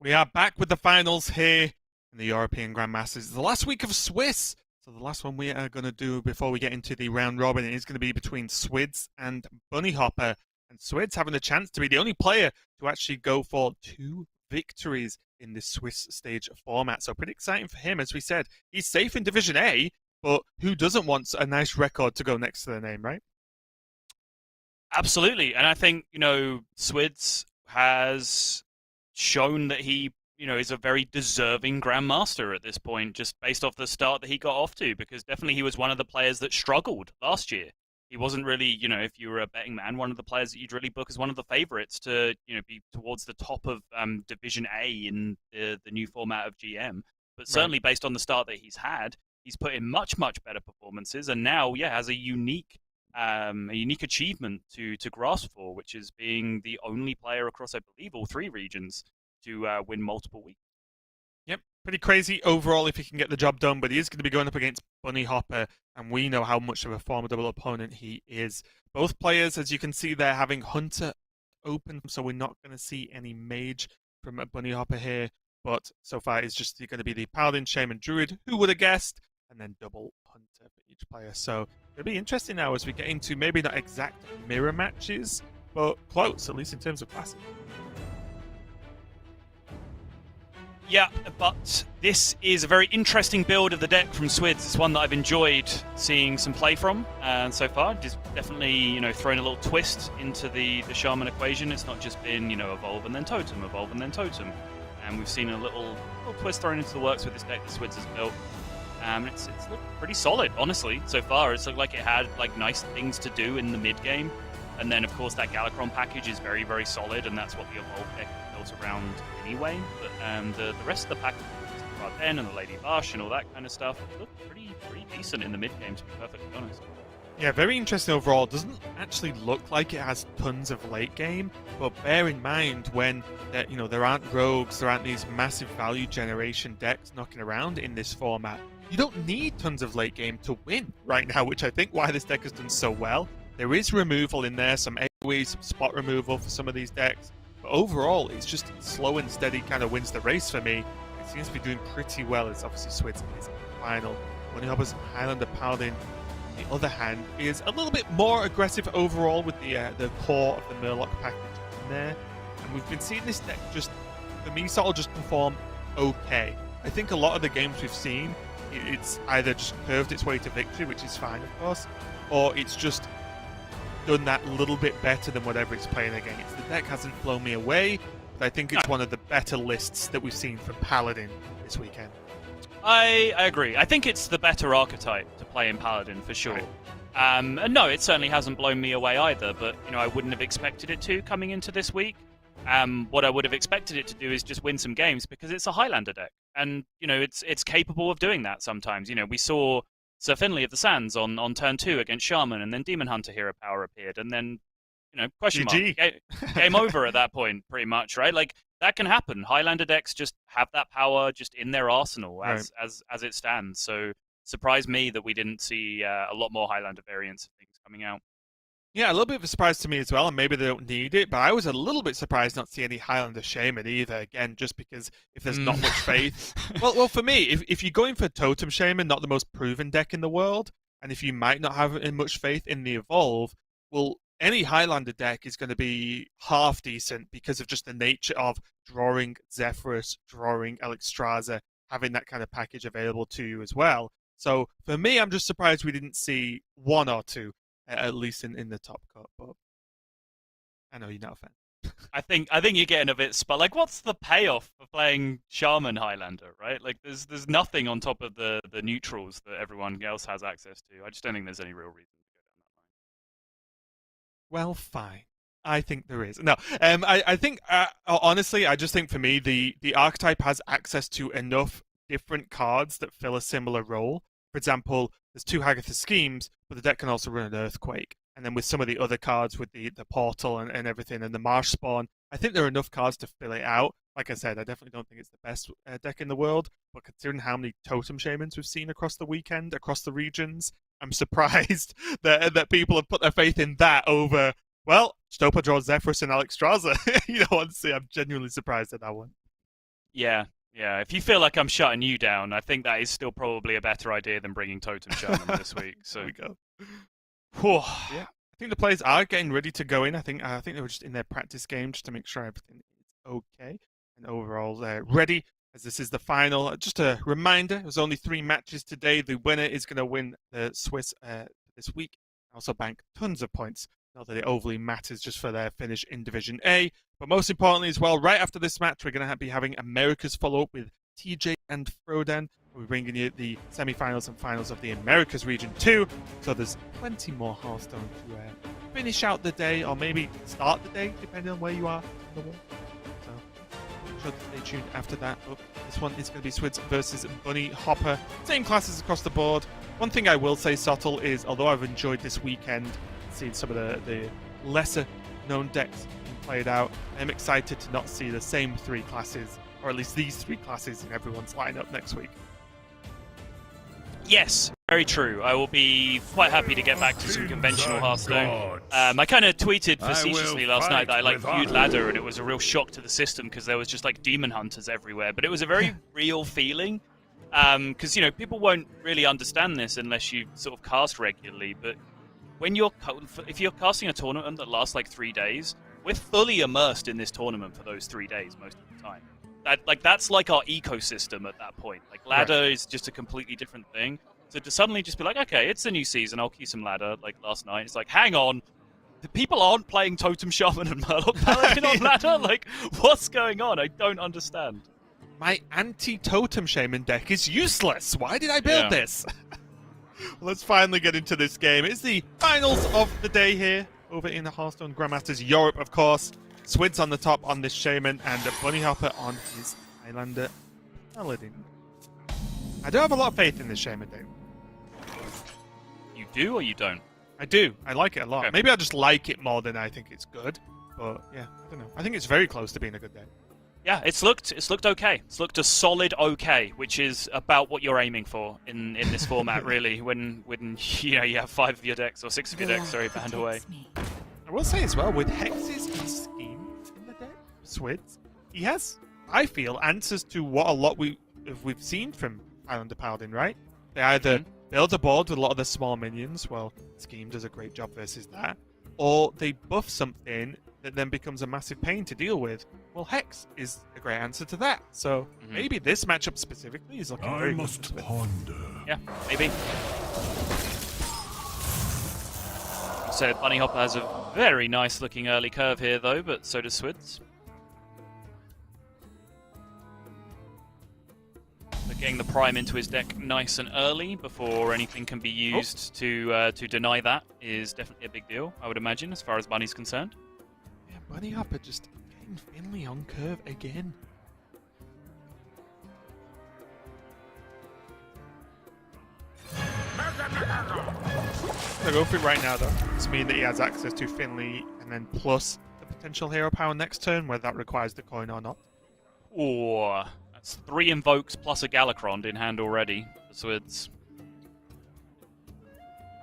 We are back with the finals here in the European Grandmasters. It's the last week of Swiss. So the last one we are going to do before we get into the round robin is going to be between Swidz and Bunnyhoppor. And Swidz having the chance to be the only player to actually go for 2 victories in this Swiss stage format. So pretty exciting for him. As we said, he's safe in Division A, but who doesn't want a nice record to go next to their name, right? Absolutely. And I think, Swidz has shown that he, is a very deserving Grandmaster at this point, just based off the start that he got off to, because definitely he was one of the players that struggled last year. He wasn't really, if you were a betting man, one of the players that you'd really book as one of the favorites to, be towards the top of Division A in the new format of GM. But certainly based on the start that he's had, he's put in much, much better performances, and now, has a unique achievement to grasp for, which is being the only player across, I believe, all 3 regions to win multiple weeks. Yep, pretty crazy overall if he can get the job done, but he is going to be going up against Bunnyhoppor, and we know how much of a formidable opponent he is. Both players, as you can see, they're having Hunter open, so we're not going to see any Mage from Bunnyhoppor here, but so far it's just going to be the Paladin, Shaman, Druid, who would have guessed, and then double Hunter for each player. So it'll be interesting now as we get into maybe not exact mirror matches, but close, at least in terms of classes. Yeah, but this is a very interesting build of the deck from Swidz. It's one that I've enjoyed seeing some play from so far. Just definitely, thrown a little twist into the Shaman equation. It's not just been, evolve and then totem, evolve and then totem. And we've seen a little twist thrown into the works with this deck that Swidz has built. It's looked pretty solid, honestly, so far. It's looked like it had nice things to do in the mid game. And then, of course, that Galakron package is very, very solid, and that's what the Evolve deck is built around anyway. But the rest of the package, the Barden and the Lady Bash and all that kind of stuff, looked pretty decent in the mid game, to be perfectly honest. Yeah, very interesting overall. Doesn't actually look like it has tons of late game, but bear in mind when there aren't rogues, there aren't these massive value generation decks knocking around in this format. You don't need tons of late game to win right now, which I think why this deck has done so well. There is removal in there, some AoE, some spot removal for some of these decks, but overall it's just slow and steady kind of wins the race for me. It seems to be doing pretty well as obviously Swidz is final. Bunnyhoppor's Highlander Paladin, on the other hand, is a little bit more aggressive overall with the core of the Murloc package in there. And we've been seeing this deck just, for me, sort of just perform okay. I think a lot of the games we've seen, it's either just curved its way to victory, which is fine, of course, or it's just done that little bit better than whatever it's playing against. The deck hasn't blown me away, but I think it's one of the better lists that we've seen from Paladin this weekend. I agree. I think it's the better archetype to play in Paladin, for sure. Right. And no, it certainly hasn't blown me away either, but I wouldn't have expected it to coming into this week. What I would have expected it to do is just win some games because it's a Highlander deck. And, it's capable of doing that sometimes. We saw Sir Finley of the Sands on turn 2 against Shaman, and then Demon Hunter Hero Power appeared, and then, question mark, game over at that point, pretty much, right? That can happen. Highlander decks just have that power just in their arsenal as it stands. So, surprised me that we didn't see a lot more Highlander variants of things coming out. Yeah, a little bit of a surprise to me as well, and maybe they don't need it, but I was a little bit surprised not to see any Highlander Shaman either, again, just because if there's not much faith. Well, for me, if you're going for Totem Shaman, not the most proven deck in the world, and if you might not have much faith in the Evolve, well, any Highlander deck is going to be half decent because of just the nature of drawing Zephyrus, drawing Alexstrasza, having that kind of package available to you as well. So for me, I'm just surprised we didn't see 1 or 2. At least in the top cut, but I know you're not a fan. I think you're getting a bit what's the payoff for playing Shaman Highlander, right? There's nothing on top of the neutrals that everyone else has access to. I just don't think there's any real reason to go down that line. Well, fine. I think there is. No, I think honestly, I just think for me the archetype has access to enough different cards that fill a similar role. For example, there's 2 Hagatha schemes, but the deck can also run an Earthquake. And then with some of the other cards, with the portal and everything, and the Marsh Spawn, I think there are enough cards to fill it out. Like I said, I definitely don't think it's the best deck in the world, but considering how many Totem Shamans we've seen across the weekend, across the regions, I'm surprised that people have put their faith in that over, well, Stopa draws Zephyrus and Alexstrasza. Honestly, I'm genuinely surprised at that one. Yeah, yeah. If you feel like I'm shutting you down, I think that is still probably a better idea than bringing Totem Shaman this week. So There we go. Whew. Yeah, I think the players are getting ready to go in. I think they were just in their practice game just to make sure everything is okay. And overall, they're ready as this is the final. Just a reminder, there's only 3 matches today. The winner is going to win the Swiss this week. Also bank tons of points. Not that it overly matters just for their finish in Division A. But most importantly as well, right after this match, we're going to be having America's follow-up with TJ and Frodan. We're bringing you the semi-finals and finals of the Americas region too. So there's plenty more Hearthstone to finish out the day, or maybe start the day, depending on where you are in the world. So make sure to stay tuned after that. But this one is going to be Swidz versus Bunnyhoppor. Same classes across the board. One thing I will say, Subtle, is although I've enjoyed this weekend, seeing some of the lesser known decks being played out, I'm excited to not see the same 3 classes, or at least these 3 classes in everyone's lineup next week. Yes, very true. I will be quite happy to get back to some conventional Hearthstone. I kind of tweeted facetiously last night that I viewed ladder, and it was a real shock to the system because there was just like demon hunters everywhere. But it was a very real feeling because people won't really understand this unless you sort of cast regularly. But when if you're casting a tournament that lasts like 3 days, we're fully immersed in this tournament for those 3 days most of the time. That's like our ecosystem at that point. Like ladder is just a completely different thing. So to suddenly just be like, okay, it's a new season, I'll queue some ladder. Like last night, it's like, hang on, the people aren't playing Totem Shaman and Murloc Paladin on ladder. Like, what's going on? I don't understand. My anti-Totem Shaman deck is useless. Why did I build this? Well, let's finally get into this game. It's the finals of the day here over in the Hearthstone Grandmasters Europe, of course. Swidz on the top on this Shaman, and Bunnyhoppor on his Highlander Paladin. I do have a lot of faith in this Shaman, Dave. You do or you don't? I do. I like it a lot. Okay. Maybe I just like it more than I think it's good. But yeah, I don't know. I think it's very close to being a good deck. Yeah, it's looked okay. It's looked a solid okay, which is about what you're aiming for in this format, really. When you have 5 of your decks or 6 of your decks, sorry, banned away. I will say as well, with Hexes and Schemes in the deck, Swidz, he has, I feel, answers to what a lot we've seen from Highlander Paladin, right? They either build a board with a lot of the small minions, well, Scheme does a great job versus that, or they buff something that then becomes a massive pain to deal with. Well, Hex is a great answer to that. So maybe this matchup specifically is looking very good. I must ponder. Yeah, maybe. So Bunnyhoppor has a very nice looking early curve here though, but so does Swidz. So getting the prime into his deck nice and early before anything can be used to deny that is definitely a big deal, I would imagine, as far as Bunny's concerned. Yeah, Bunnyhoppor just getting Finley on curve again. So go for it right now, though. It's mean that he has access to Finley and then plus the potential hero power next turn, whether that requires the coin or not. Oh, that's 3 invokes plus a Galakron in hand already for Swidz.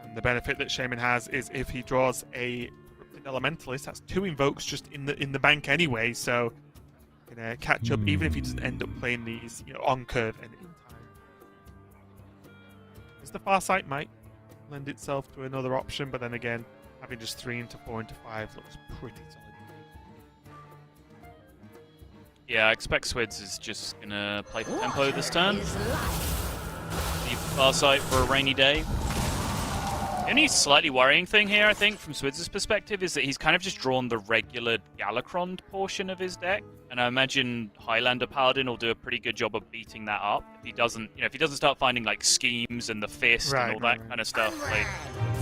And the benefit that Shaman has is if he draws a Elementalist, that's 2 invokes just in the bank anyway, so gonna catch up even if he doesn't end up playing these on curve and in time. As the Farsight might lend itself to another option, but then again, having just 3 into 4 into 5 looks pretty solid. Yeah, I expect Swidz is just gonna play for tempo this turn. Leave Farsight for a rainy day. The only slightly worrying thing here, I think, from Swidz's perspective, is that he's kind of just drawn the regular Galakron portion of his deck, and I imagine Highlander Paladin will do a pretty good job of beating that up. If he doesn't, if he doesn't start finding like schemes and the fist and all that kind of stuff, like,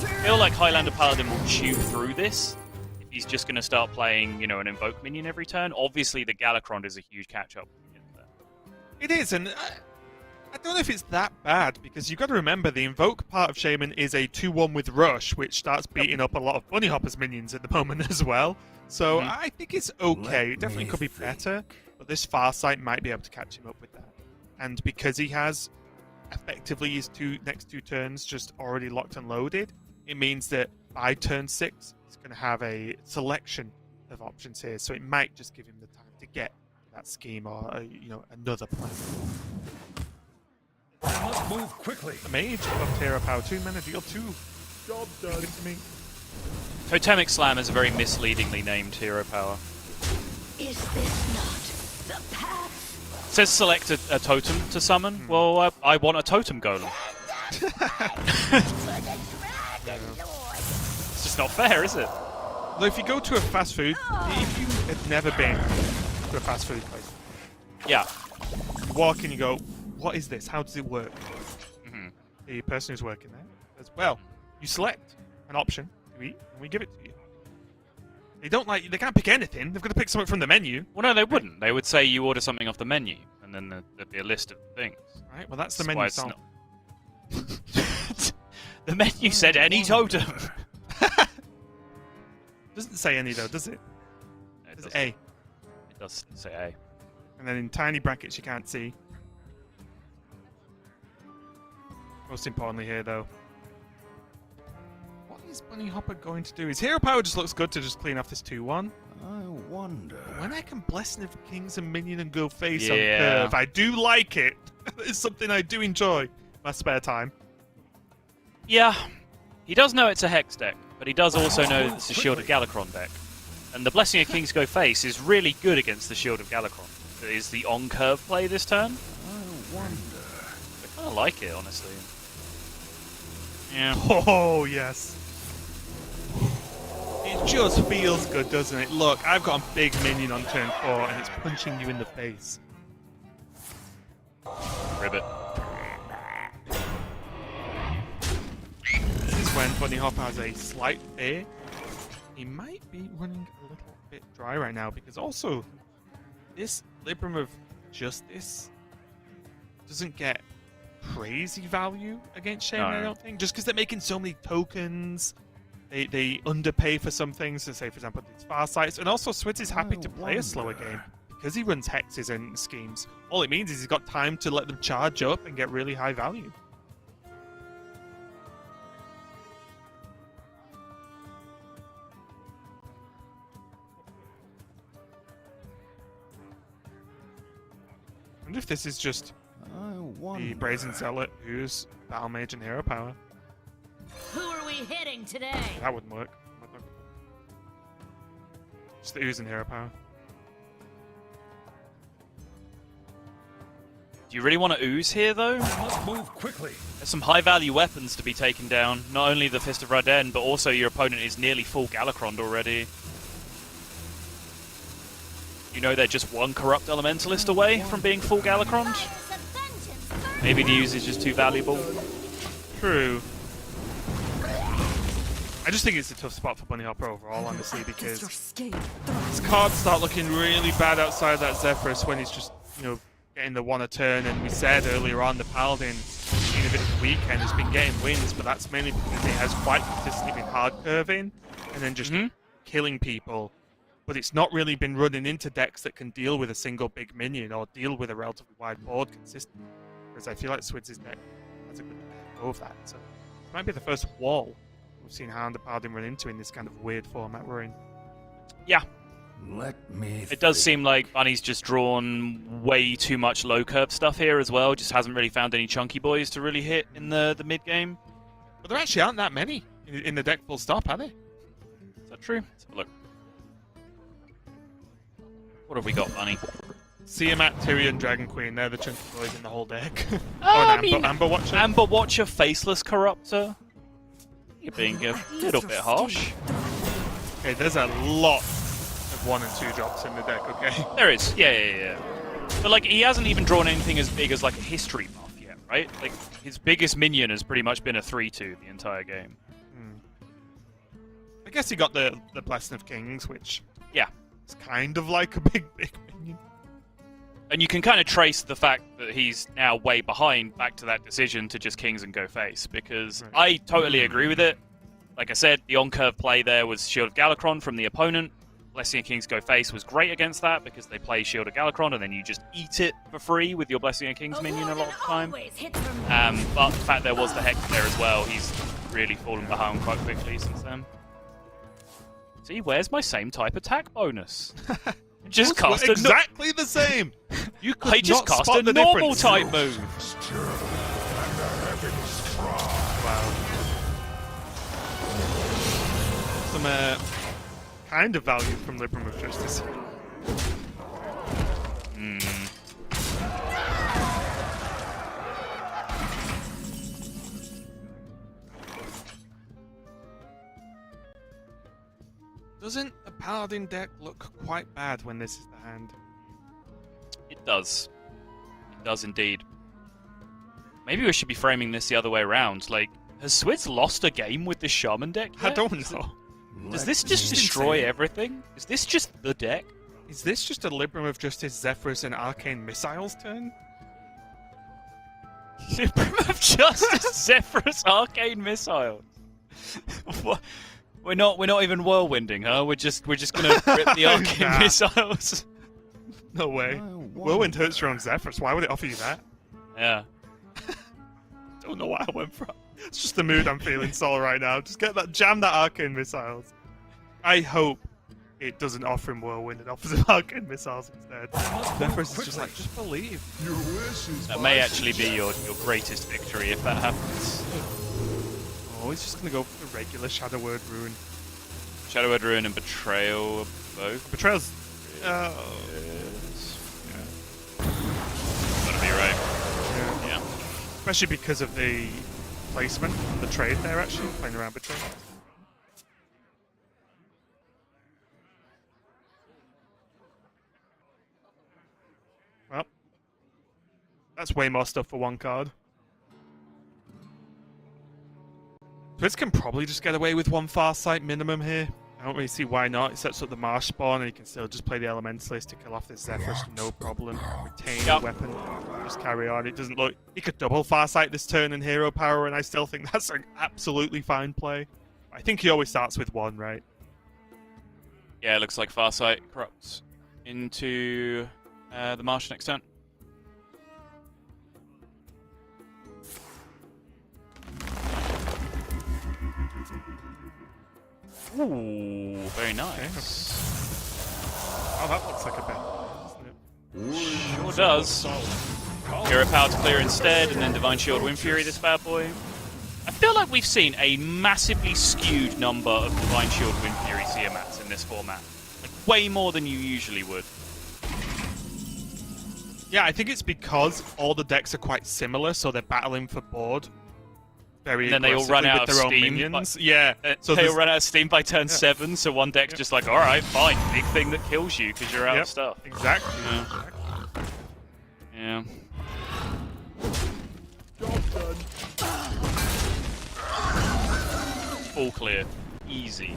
I feel like Highlander Paladin will chew through this. If he's just going to start playing, an invoke minion every turn, obviously the Galakron is a huge catch-up. It is, and I don't know if it's that bad, because you've got to remember the invoke part of Shaman is a 2-1 with Rush, which starts beating up a lot of Bunnyhoppor's minions at the moment as well. So I think it's okay. It definitely could be better, but this Farsight might be able to catch him up with that. And because he has effectively his next two turns just already locked and loaded, it means that by turn 6, he's going to have a selection of options here. So it might just give him the time to get that scheme or another plan. I must move quickly. The mage of hero power, 2 mana, deal 2. Job done. Good to me. Totemic Slam is a very misleadingly named hero power. Is this not the path? It says select a totem to summon. Well, I want a totem golem. It's just not fair, is it? Well, if you go to a fast food, if you have never been to a fast food place, Yeah. you walk in, you go, what is this? How does it work? Mhm. The person who's working there says, well, you select an option to eat, and we give it to you. They can't pick anything. They've got to pick something from the menu. Well, no, they wouldn't. They would say you order something off the menu, and then there'd be a list of things. Right, well, that's the That's menu why it's song. not- The menu said any totem. Doesn't say any, though, does it? No, it It's doesn't. A. It does say A. And then in tiny brackets you can't see. Most importantly here, though. What is Bunnyhoppor going to do? His hero power just looks good to just clean off this 2-1. I wonder. When I can Blessing of Kings and Minion and go face Yeah. on curve, I do like it. It's something I do enjoy in my spare time. Yeah, he does know it's a Hex deck, but he does also know it's a Shield of Galakron deck. And the Blessing of Kings go face is really good against the Shield of Galakron. It is the on-curve play this turn. I wonder. I kind of like it, honestly. Yeah. Oh, yes. It just feels good, doesn't it? Look, I've got a big minion on turn 4, and it's punching you in the face. Ribbit. This is when Bunnyhoppor has a slight fear. He might be running a little bit dry right now, because also, this Libram of Justice doesn't get crazy value against Shaman, I don't think. Just because they're making so many tokens, they underpay for some things. So say, for example, these Farsights. And also, Swidz is happy to play a slower game because he runs hexes and schemes. All it means is he's got time to let them charge up and get really high value. I wonder if this is just I wonder. the Brazen Zealot who's Battle Mage and Hero Power. Who are we hitting today? That wouldn't work. Just the Ooze and Hero Power. Do you really want to ooze here, though? I must move quickly. There's some high-value weapons to be taken down. Not only the Fist of Raden, but also your opponent is nearly full Galakron already. You know they're just one Corrupt Elementalist away from being full Galakron. Maybe the use is just too valuable. True. I just think it's a tough spot for Bunnyhoppor overall, honestly, because his cards start looking really bad outside that Zephyrus when he's just, getting the one a turn. And we said earlier on, the Paladin, being a bit of a weekend, has been getting wins, but that's mainly because it has quite consistently been hard curving and then just killing people. But it's not really been running into decks that can deal with a single big minion or deal with a relatively wide board consistently. Whereas I feel like Swidz's deck has a good go of that. So it might be the first wall we've seen Hound the Paladin run into in this kind of weird format we're in. Yeah. Let me. It does seem like Bunny's just drawn way too much low curve stuff here as well. Just hasn't really found any chunky boys to really hit in the mid game. But there actually aren't that many in the deck full stop, are they? Is that true? Let's have a look. What have we got, Bunny? Tiamat, Tyrion, Dragon Queen, they're the chunky boys in the whole deck. I Amber, mean, Amber Watcher. Amber Watcher, Faceless Corruptor. You're being a little bit harsh. Okay, there's a lot of 1 and 2 drops in the deck, okay? There is, yeah. But like, he hasn't even drawn anything as big as like a history buff yet, right? Like, his biggest minion has pretty much been a 3/2 the entire game. I guess he got the Blessing of Kings, which Yeah. is kind of like a big minion. And you can kind of trace the fact that he's now way behind back to that decision to just Kings and go face, because I totally agree with it. Like I said, the on-curve play there was Shield of Galakron from the opponent. Blessing of Kings go face was great against that because they play Shield of Galakron and then you just eat it for free with your Blessing of Kings minion a lot of the time. But the fact there was the Hex there as well, he's really fallen behind quite quickly since then. See, where's my same type attack bonus? Just Those cast were a exactly the same. You could I just not cast spot a the normal difference. type move. Wow. Some kind of value from Libram of Justice. Doesn't a Paladin deck look quite bad when this is the hand? It does. It does indeed. Maybe we should be framing this the other way around. Like, has Swidz lost a game with this Shaman deck yet? I don't know. Does this just It's destroy insane. everything? Is this just the deck? Is this just a Libram of Justice, Zephyrus, and Arcane Missiles turn? Libram of Justice, Zephyrus, Arcane Missiles. What? We're not even whirlwinding, huh? We're just gonna rip the Arcane Nah. Missiles. No way. I Whirlwind hurts your own Zephyrus. Why would it offer you that? Yeah. Don't know why I went for it. It's just the mood I'm feeling, Sol, right now. Just jam that Arcane Missiles. I hope it doesn't offer him Whirlwind and offers him Arcane Missiles instead. Zephyrus is just like, just believe. Your wish is That my may actually be your greatest victory if that happens. Oh, he's just gonna go for the regular Shadow Word Rune. Shadow Word Ruin and Betrayal are both. Betrayal's... Gotta be right. Yeah. Especially because of the placement, the trade there actually, playing around Betrayal. Well, that's way more stuff for one card. Swidz can probably just get away with one Farsight minimum here. I don't really see why not. It sets up the Marsh Spawn and he can still just play the Elementalist to kill off this Zephyrus, no problem. Retain the weapon, just carry on. It doesn't look... He could double Farsight this turn in Hero Power and I still think that's an absolutely fine play. I think he always starts with one, right? Yeah, it looks like Farsight corrupts into the Marsh next turn. Ooh, very nice. Oh, that looks like a bet, doesn't it? Sure does. Hero Power to clear instead, and then Divine Shield Wind Fury, this bad boy. I feel like we've seen a massively skewed number of Divine Shield Wind Fury Tiamats in this format. Like, way more than you usually would. Yeah, I think it's because all the decks are quite similar, so they're battling for board very And then they all run aggressively out with of their own steam, minions. Yeah, So so they'll run out of steam by turn 7, so one deck's just like, alright, fine, big thing that kills you because you're out of stuff. Exactly. Yeah. All clear. Easy.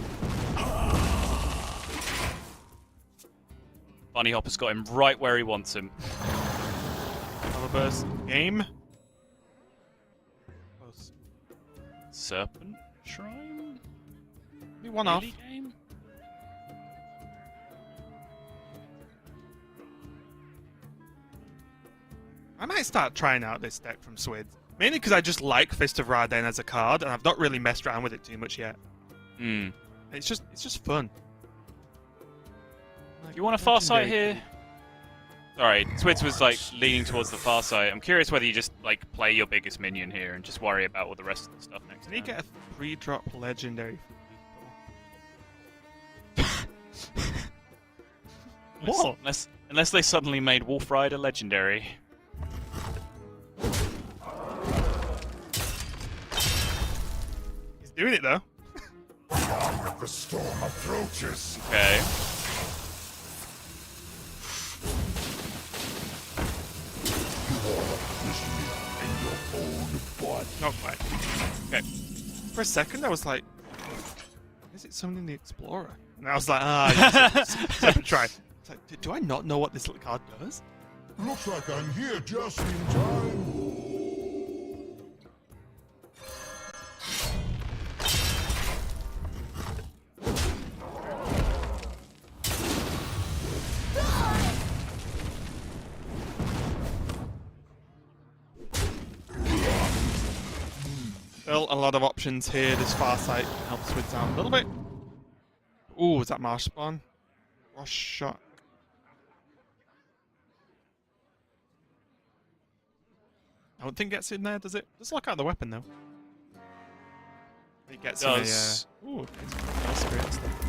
Bunnyhoppor's got him right where he wants him. Burst game. Close. Serpent Shrine? Maybe one off. Really game? I might start trying out this deck from Swidz. Mainly because I just like Fist of Raden as a card, and I've not really messed around with it too much yet. Hmm. It's just fun. You want a Farsight here? Sorry, Swidz was like leaning towards the Farsight. I'm curious whether you just like play your biggest minion here and just worry about all the rest of the stuff next Can you turn. get a 3-drop legendary from people? What? Unless they suddenly made Wolf Rider legendary. He's doing it though. The storm approaches. Okay. Not quite. Okay. For a second, I was like, is it summoning the Explorer? And I was like, yes, second try. It's like, do I not know what this little card does? Looks like I'm here just in time. Still a lot of options here. This Farsight helps with down a little bit. Ooh, is that Marsh Spawn? Rush Shot. I don't think gets in there, does it? Does lock out the weapon though. It gets Does. in a. Ooh, it's Feral Spirit stuff.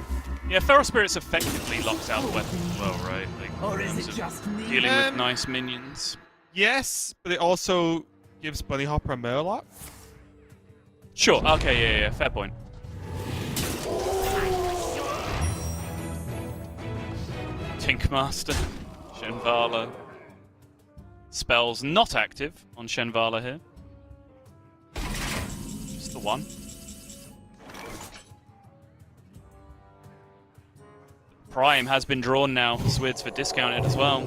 Yeah, Feral Spirits effectively locks out the weapon as well, right? Like, Or in is terms it of just me? dealing with nice minions. Yes, but it also gives Bunnyhoppor a Murloc. Sure. Okay. Yeah. Fair point. Tinkmaster, Shenvala. Spells not active on Shenvala here. Just the one. Prime has been drawn now. Swidz for discounted as well.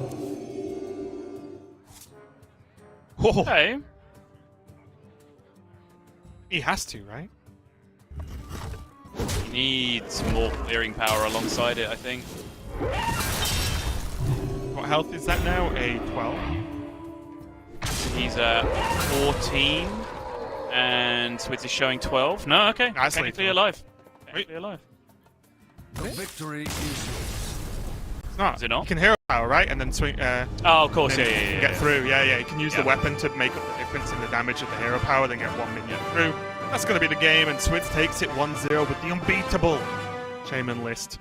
Whoa. Okay. He has to, right? He needs more clearing power alongside it, I think. What health is that now? A 12. He's at 14, and Swidz is showing 12. No, okay. That's Technically late. alive. Wait. Technically alive. The victory is yours. It's not. Is it not? You can hero power, right? And then swing. Oh, of course, then yeah. Get through. Yeah. You can use the Yeah. weapon to make up the difference in the damage of the hero power, then get one minion through. That's going to be the game, and Swidz takes it 1-0 with the unbeatable Shaman list.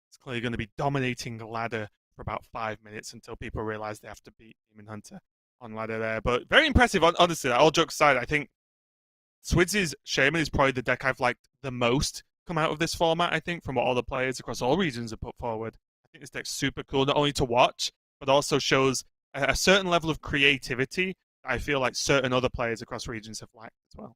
It's clearly going to be dominating the ladder for about 5 minutes until people realize they have to beat Demon Hunter on ladder there. But very impressive, honestly. All jokes aside, I think Swidz's Shaman is probably the deck I've liked the most come out of this format, I think, from what all the players across all regions have put forward. I think this deck's super cool, not only to watch, but also shows a certain level of creativity that I feel like certain other players across regions have lacked as well.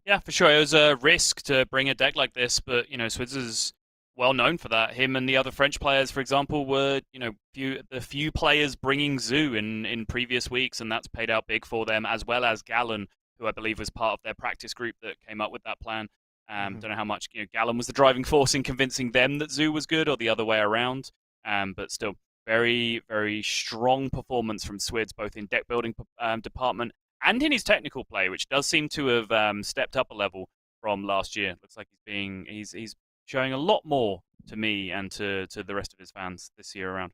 Yeah, for sure. It was a risk to bring a deck like this, but, Swidz is well known for that. Him and the other French players, for example, were, the few players bringing Zoo in previous weeks, and that's paid out big for them, as well as Gallon, who I believe was part of their practice group that came up with that plan. Don't know how much Gallon was the driving force in convincing them that Zoo was good, or the other way around. But still, very, very strong performance from Swidz, both in deck building department and in his technical play, which does seem to have stepped up a level from last year. Looks like he's showing a lot more to me and to the rest of his fans this year around.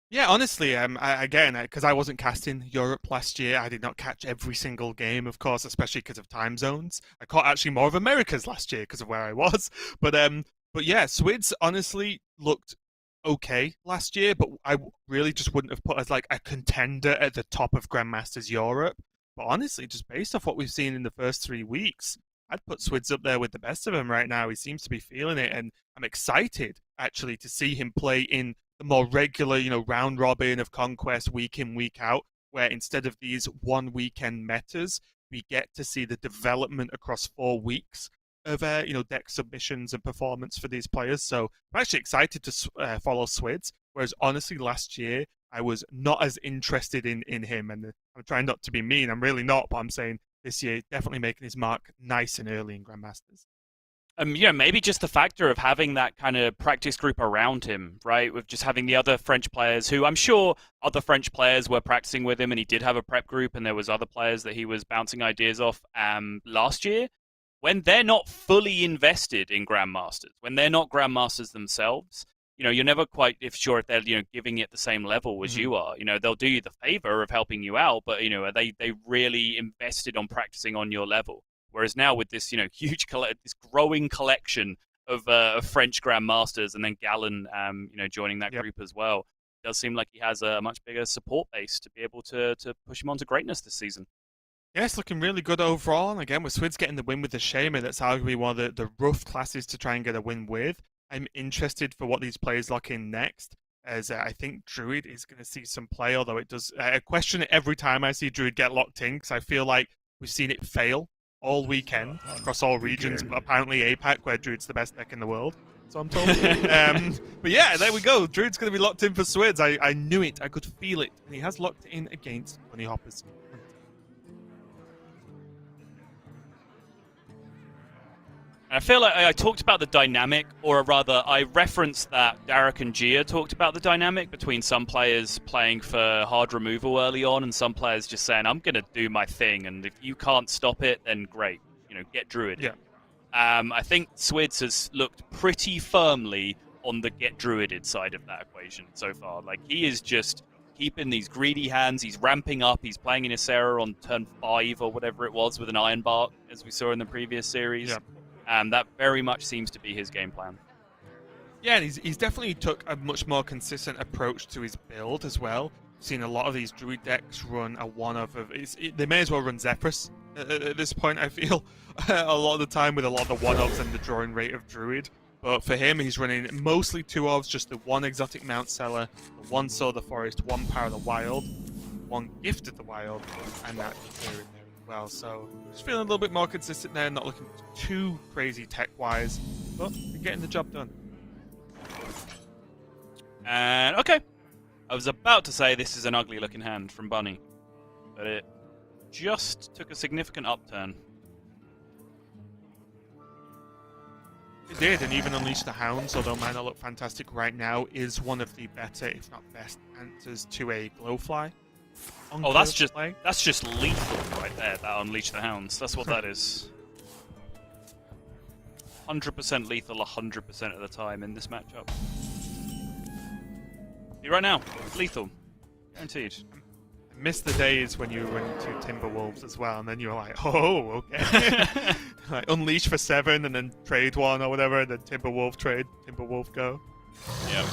Yeah, honestly, because I wasn't casting Europe last year, I did not catch every single game, of course, especially because of time zones. I caught actually more of Americas last year because of where I was. But yeah, Swidz honestly looked okay last year, but I really just wouldn't have put as like a contender at the top of Grandmasters Europe. But honestly, just based off what we've seen in the first 3 weeks, I'd put Swidz up there with the best of them right now. He seems to be feeling it, and I'm excited actually to see him play in the more regular, round robin of Conquest week in, week out, where instead of these one weekend metas, we get to see the development across 4 weeks of, deck submissions and performance for these players. So I'm actually excited to follow Swidz, whereas honestly last year, I was not as interested in him, and I'm trying not to be mean. I'm really not, but I'm saying this year definitely making his mark nice and early in Grandmasters. Maybe just the factor of having that kind of practice group around him, right? With just having the other French players who I'm sure other French players were practicing with him, and he did have a prep group, and there was other players that he was bouncing ideas off last year. When they're not fully invested in Grandmasters, when they're not Grandmasters themselves, you're never quite sure if they're, giving it the same level as you are. They'll do you the favor of helping you out, but, are they really invested on practicing on your level? Whereas now with this, huge, this growing collection of French Grandmasters, and then Gallon, joining that group as well, it does seem like he has a much bigger support base to be able to push him on to greatness this season. Yeah, it's looking really good overall. And again, with Swidz getting the win with the Shaman, that's arguably one of the rough classes to try and get a win with. I'm interested for what these players lock in next, as I think Druid is going to see some play, although it does I question it every time I see Druid get locked in, because I feel like we've seen it fail all weekend across all regions, but apparently APAC, where Druid's the best deck in the world, so I'm told. But yeah, there we go. Druid's going to be locked in for Swidz. I knew it. I could feel it. And he has locked in against Bunnyhoppor's. I feel like I talked about the dynamic, or rather, I referenced that Derek and Gia talked about the dynamic between some players playing for hard removal early on, and some players just saying, I'm going to do my thing, and if you can't stop it, then great. Get Druid. Yeah. I think Swidz has looked pretty firmly on the get Druided side of that equation so far. Like, he is just keeping these greedy hands. He's ramping up. He's playing in Ysera on turn 5 or whatever it was with an Iron Bark, as we saw in the previous series. Yeah. And that very much seems to be his game plan. Yeah, and he's definitely took a much more consistent approach to his build as well. Seen a lot of these Druid decks run a one-of. They may as well run Zephyrus at this point, I feel, a lot of the time with a lot of the one-ofs and the drawing rate of Druid. But for him, he's running mostly 2-ofs, just the 1 exotic Mount Seller, the 1 Soul of the Forest, 1 Power of the Wild, 1 Gift of the Wild, and that here in there as well. So just feeling a little bit more consistent there, not looking too crazy tech-wise, but you're getting the job done. And okay, I was about to say this is an ugly looking hand from Bunny, but it just took a significant upturn. It did, and even Unleash the Hounds, although might not look fantastic right now, is one of the better, if not best, answers to a Glowfly. Oh, that's just lethal right there, that Unleash the Hounds. That's what that is. 100% lethal 100% of the time in this matchup. Right now, it's lethal. Guaranteed. I miss the days when you were running 2 Timberwolves as well, and then you were like, oh, okay. Like Unleash for 7, and then trade 1 or whatever, and then Timberwolf trade, Timberwolf go. Yep.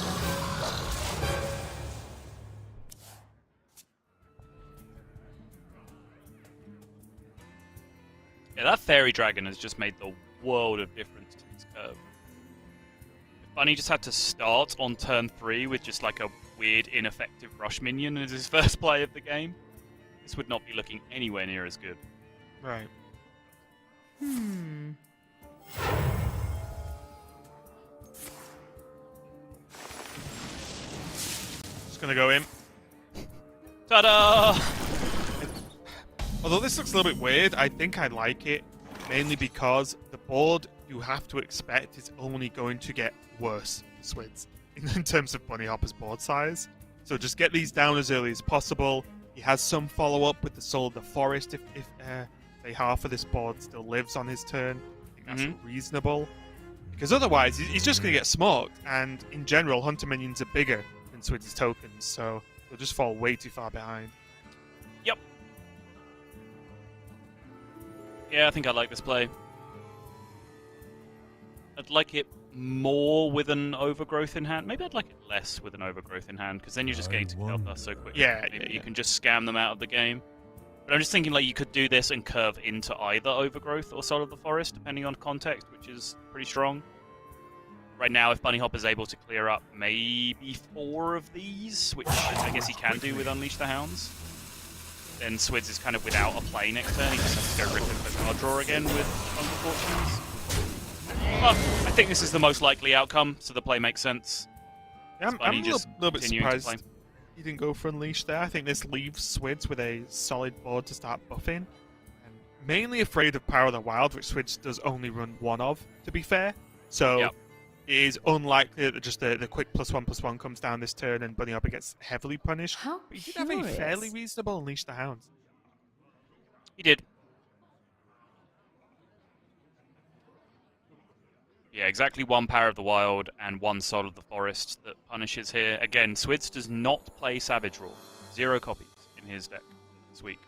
Yeah, that Fairy Dragon has just made the world of difference to this curve. If Bunny just had to start on turn 3 with just like a weird, ineffective rush minion as his first play of the game, this would not be looking anywhere near as good. Right. Just gonna go in. Ta-da! Although this looks a little bit weird, I think I like it, mainly because the board you have to expect is only going to get worse for Swidz in terms of Bunnyhoppor's board size. So just get these down as early as possible. He has some follow-up with the Soul of the Forest if say half of this board still lives on his turn. I think that's reasonable. Because otherwise, he's just going to get smoked, and in general, Hunter minions are bigger than Swidz's tokens, so they'll just fall way too far behind. Yep. Yeah, I think I like this play. I'd like it more with an Overgrowth in hand. Maybe I'd like it less with an Overgrowth in hand, because then you're just getting to kill us so quickly. Yeah, You can just scam them out of the game. But I'm just thinking like you could do this and curve into either Overgrowth or Soul of the Forest, depending on context, which is pretty strong. Right now, if Bunnyhoppor is able to clear up maybe 4 of these, which I guess he can do with Unleash the Hounds, then Swidz is kind of without a play next turn. He just has to go rip the card draw again with Thunder Fortunes. But I think this is the most likely outcome, so the play makes sense. Yeah, I'm a little bit continuing surprised he didn't go for Unleash there. I think this leaves Swidz with a solid board to start buffing. And mainly afraid of Power of the Wild, which Swidz does only run 1 of, to be fair. So it is unlikely that just the quick +1/+1 comes down this turn and Bunnyhoppor gets heavily punished. How But he did have a fairly reasonable Unleash the Hounds. He did. Yeah, exactly 1 Power of the Wild and 1 Soul of the Forest that punishes here. Again, Swidz does not play Savage Rule. 0 copies in his deck this week.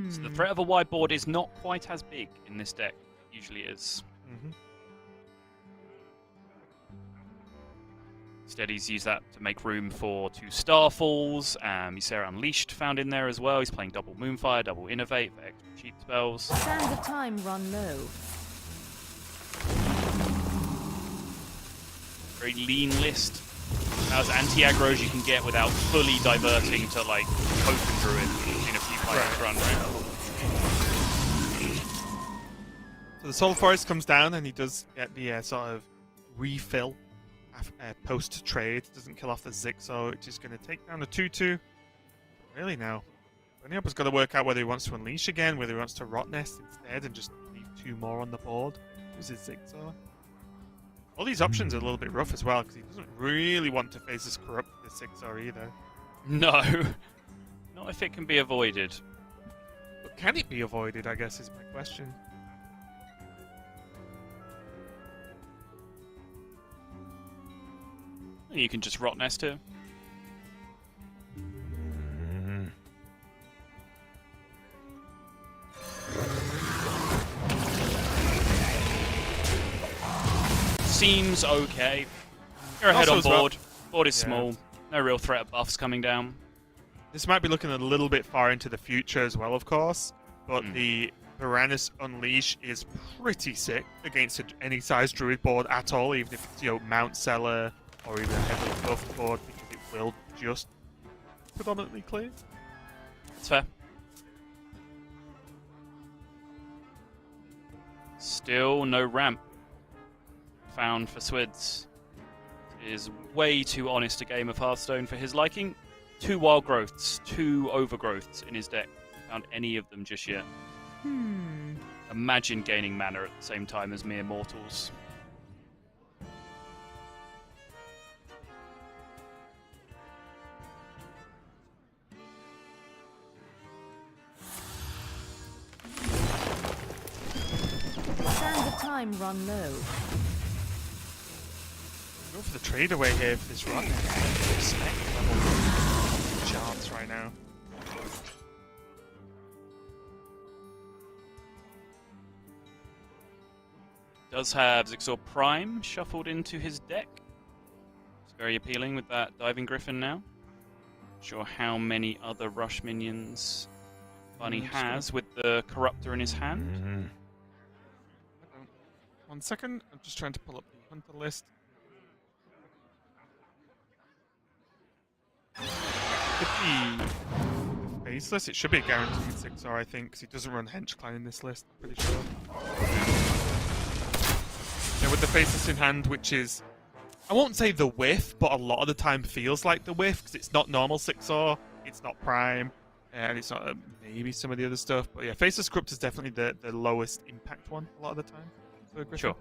So the threat of a wide board is not quite as big in this deck. It usually is. Instead, he's used that to make room for 2 Starfalls. Ysera Unleashed found in there as well. He's playing double Moonfire, double Innovate for extra cheap spells. Sands of time run low. Very lean list. About as anti-aggro as you can get without fully diverting to like Token Druid, which we've seen a few players run, right? So the Soul Forest comes down and he does get the sort of refill post-trade. Doesn't kill off the Zixo, which is going to take down the 2/2. Really now. Bunnyhoppor's got to work out whether he wants to Unleash again, whether he wants to Rot Nest instead and just leave 2 more on the board. Use his Zixo. All these options are a little bit rough as well, because he doesn't really want to face this Corrupt with the Zixo either. No. Not if it can be avoided. But can it be avoided, I guess, is my question. You can just rot nest here. Seems okay. You're ahead on board. Board is small. No real threat of buffs coming down. This might be looking a little bit far into the future as well, of course. But the Varanus Unleash is pretty sick against any size druid board at all, even if it's, you know, Mount Seller or even a heavily buffed board, because it will just predominantly clear. That's fair. Still no ramp found for Swidz. It is way too honest a game of Hearthstone for his liking. 2 wild growths, 2 overgrowths in his deck. Found any of them just yet. Imagine gaining mana at the same time as mere mortals. Sands of time run low. Go for the trade away here for this run. Respect level chance right now. Does have Zixor Prime shuffled into his deck. It's very appealing with that Diving Griffin now. Not sure how many other rush minions Bunny has with the Corruptor in his hand. 1 second, I'm just trying to pull up the hunter list. Could be faceless. It should be a guaranteed 6R, I think, because he doesn't run Henchclan in this list, I'm pretty sure. Yeah, with the faceless in hand, which is, I won't say the whiff, but a lot of the time feels like the whiff, because it's not normal 6R, it's not Prime, and it's not maybe some of the other stuff. But yeah, faceless Corrupt is definitely the lowest impact one a lot of the time. Sure.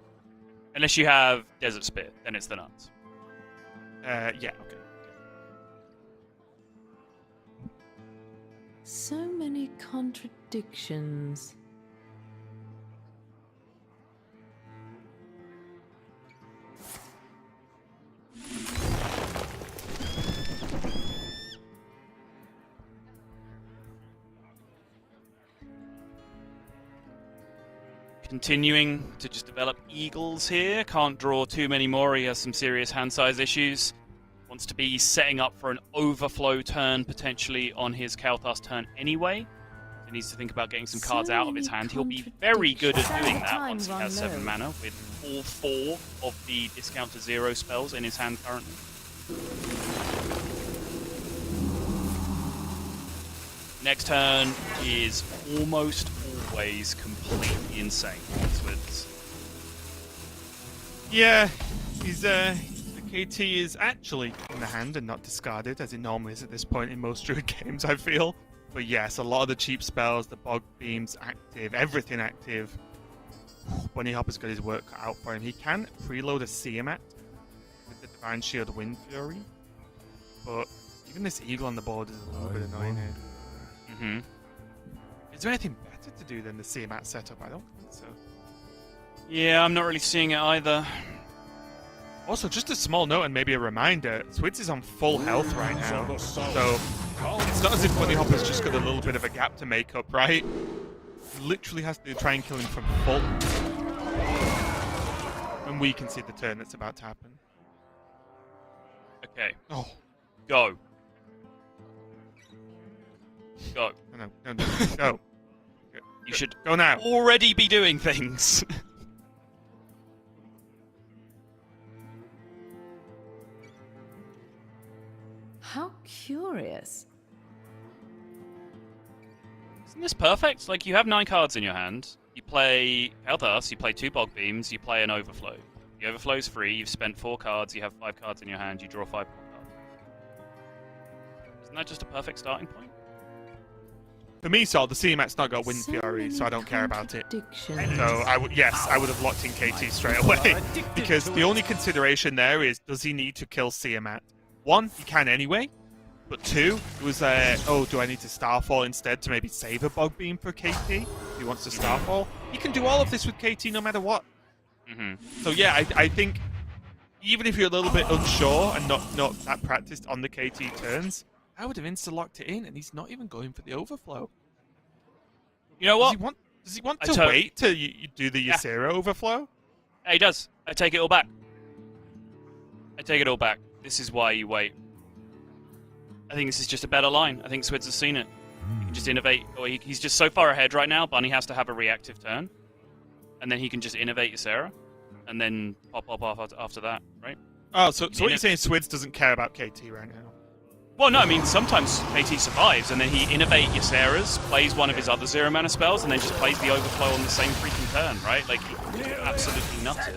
Unless you have Desert Spear, then it's the nuts. Yeah, okay. So many contradictions. Continuing to just develop eagles here. Can't draw too many more. He has some serious hand size issues. Wants to be setting up for an overflow turn potentially on his Kalthas turn anyway. He needs to think about getting some cards out of his hand. He'll be very good at doing that once he has 7 mana with all 4 of the discount to 0 spells in his hand currently. Next turn is almost always completely insane. Swidz. Yeah, he's the KT is actually in the hand and not discarded, as it normally is at this point in most Druid games, I feel. But yes, a lot of the cheap spells, the Bog Beams active, everything active. Bunnyhoppor's got his work cut out for him. He can preload a Tiamat with the Divine Shield Wind Fury, but even this Eagle on the board is a little bit annoying here. Is there anything better to do than the Tiamat setup? I don't think so. Yeah, I'm not really seeing it either. Also, just a small note and maybe a reminder, Swidz is on full health right now, so it's not as if Bunnyhoppor's just got a little bit of a gap to make up, right? He literally has to try and kill him from full. And we can see the turn that's about to happen. Okay. Oh. Go. Go. No, go. You should go now. Already be doing things. How curious. Isn't this perfect? Like, you have 9 cards in your hand. You play Kalthas, you play 2 Bog Beams, you play an Overflow. The Overflow's free, you've spent 4 cards, you have 5 cards in your hand, you draw 5 more cards. Isn't that just a perfect starting point? For me, Sol, the Tiamat's not got Wind Fury, so I don't care about it. So I would have locked in KT straight away. Because the only consideration there is, does he need to kill Tiamat? 1, he can anyway. But 2, it was, do I need to Starfall instead to maybe save a Bog Beam for KT? If he wants to Starfall. He can do all of this with KT no matter what. So yeah, I think even if you're a little bit unsure and not that practiced on the KT turns, I would have insta-locked it in, and he's not even going for the overflow. You know what? Does he want to wait till you do the Ysera overflow? Yeah, he does. I take it all back. I take it all back. This is why you wait. I think this is just a better line. I think Swidz has seen it. He can just innovate. Or he's just so far ahead right now, Bunny has to have a reactive turn. And then he can just innovate Ysera. And then pop off after that, right? Oh, so what you're saying, Swidz doesn't care about KT right now? Well, no, I mean, sometimes KT survives, and then he innovate Yseras, plays one of his other zero mana spells, and then just plays the overflow on the same freaking turn, right? Like, he absolutely nuts it.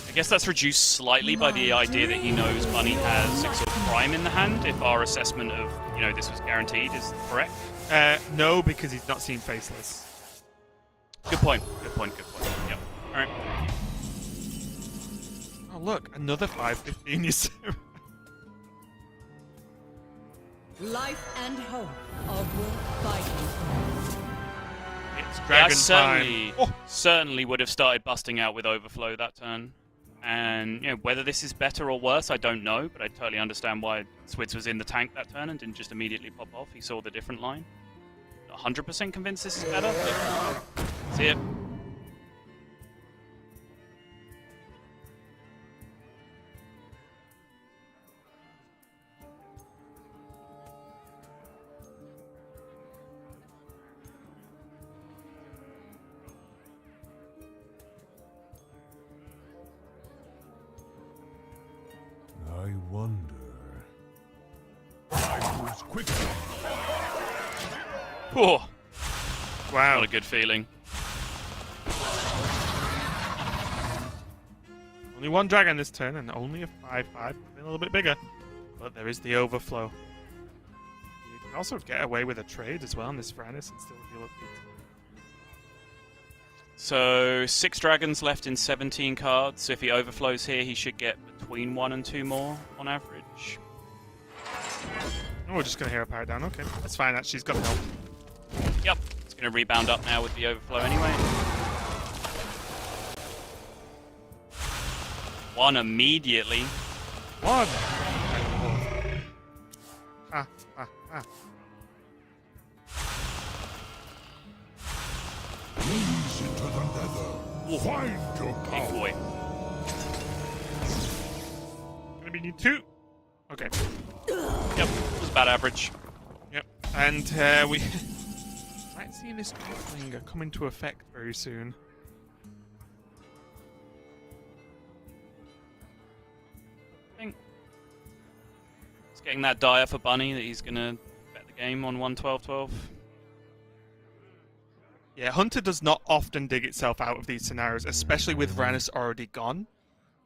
I guess that's reduced slightly by the idea that he knows Bunny has Exalt Prime in the hand, if our assessment of, this was guaranteed is correct. No, because he's not seen Faceless. Good point. Yep. Alright. Oh, look, another 515 Ysera. Life and hope are worth fighting. It's Dragon time. Certainly would have started busting out with Overflow that turn. And whether this is better or worse, I don't know, but I totally understand why Swidz was in the tank that turn and didn't just immediately pop off. He saw the different line. 100% convinced this is better, but see it. I wonder. I was quicker. Oh, Wow. what a good feeling. Only one dragon this turn, and only a 5/5. A little bit bigger. But there is the overflow. You can also get away with a trade as well in this Varanus and still heal up. So 6 dragons left in 17 cards. So if he overflows here, he should get between 1 and 2 more on average. Oh, we're just going to hear a power down. Okay, that's fine. Actually, he's got help. Yep, it's going to rebound up now with the overflow anyway. 1 immediately. 1! Ah. Ease into the nether. Find your Big power. boy. Gonna be need 2. Okay. Yep, it was about average. Yep. And we might see this Deathwing come into effect very soon. I think it's getting that dire for Bunny that he's going to bet the game on 1-12-12. Yeah, Hunter does not often dig itself out of these scenarios, especially with Varanus already gone.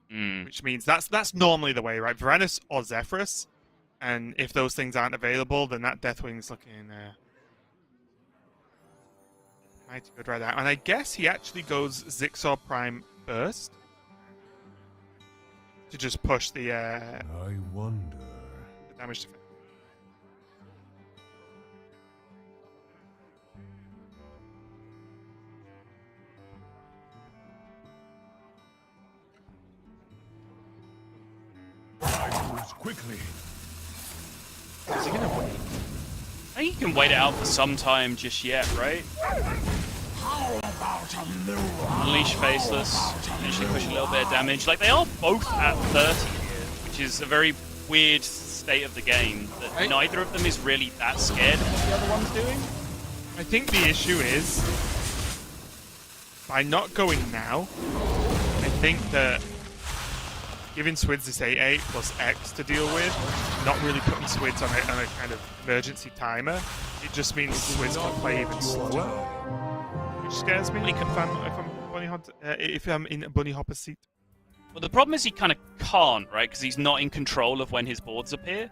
Which means that's normally the way, right? Varanus or Zephyrus, and if those things aren't available, then that Deathwing's looking mighty good right now. And I guess he actually goes Zixor Prime first to just push the I wonder. damage defense. I was quickly. Is he gonna wait? I think you can wait it out for some time just yet, right? How about a new Unleash Faceless, initially push a little bit of damage. Like, they are both at 30 here, which is a very weird state of the game, that neither of them is really that scared of what the other one's doing. I think the issue is, by not going now, I think that giving Swidz this 8/8 plus X to deal with, not really putting Swidz on a kind of emergency timer, it just means Swidz can play even slower, which scares me if I'm in a Bunnyhoppor seat. Well, the problem is he kind of can't, right? Because he's not in control of when his boards appear.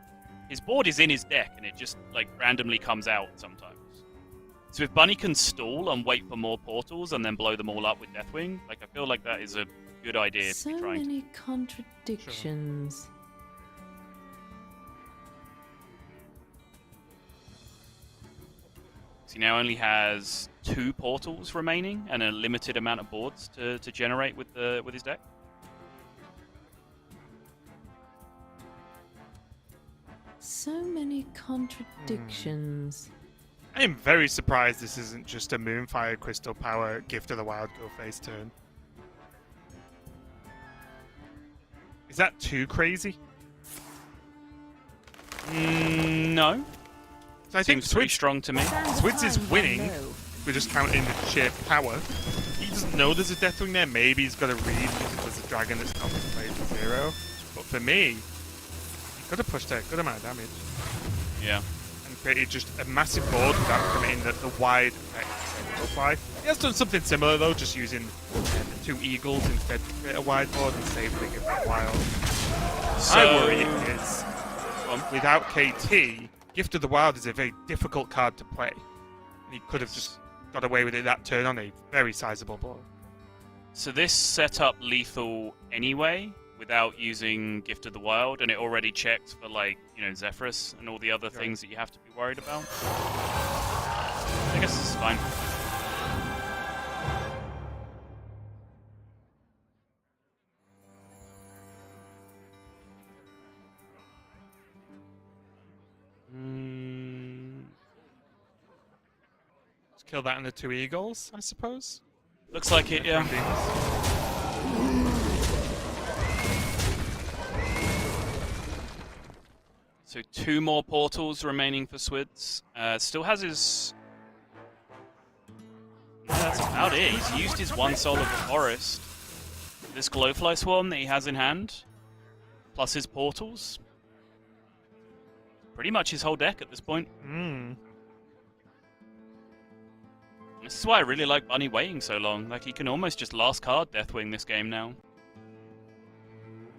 His board is in his deck, and it just, like, randomly comes out sometimes. So if Bunny can stall and wait for more portals and then blow them all up with Deathwing, like, I feel like that is a good idea to So be trying many contradictions. He now only has 2 portals remaining and a limited amount of boards to generate with his deck. So many contradictions. I am very surprised this isn't just a Moonfire Crystal Power Gift of the Wild go face turn. Is that too crazy? No. So I think Seems pretty Swidz, strong to me. Swidz is winning. We're just counting the sheer power. He doesn't know there's a Deathwing there. Maybe he's got a read because there's a dragon that's not played for 0. But for me, he could have pushed a good amount of damage. Yeah. And created just a massive board without committing the wide effect to apply. He has done something similar though, just using the 2 eagles instead to create a wide board and save the Gift of the Wild. My worry is, without KT, Gift of the Wild is a very difficult card to play. And he could have just got away with it that turn on a very sizable board. So this set up lethal anyway, without using Gift of the Wild, and it already checked for, like, you know, Zephyrus and all the other things that you have to be worried about. I guess this is fine. Let's kill that and the 2 eagles, I suppose. Looks like it, yeah. So 2 more portals remaining for Swidz. Still has his... Yeah, that's about it. He's used his 1 soul of the forest. This Glowfly Swarm that he has in hand, plus his portals. Pretty much his whole deck at this point. This is why I really like Bunny waiting so long. Like, he can almost just last card Deathwing this game now.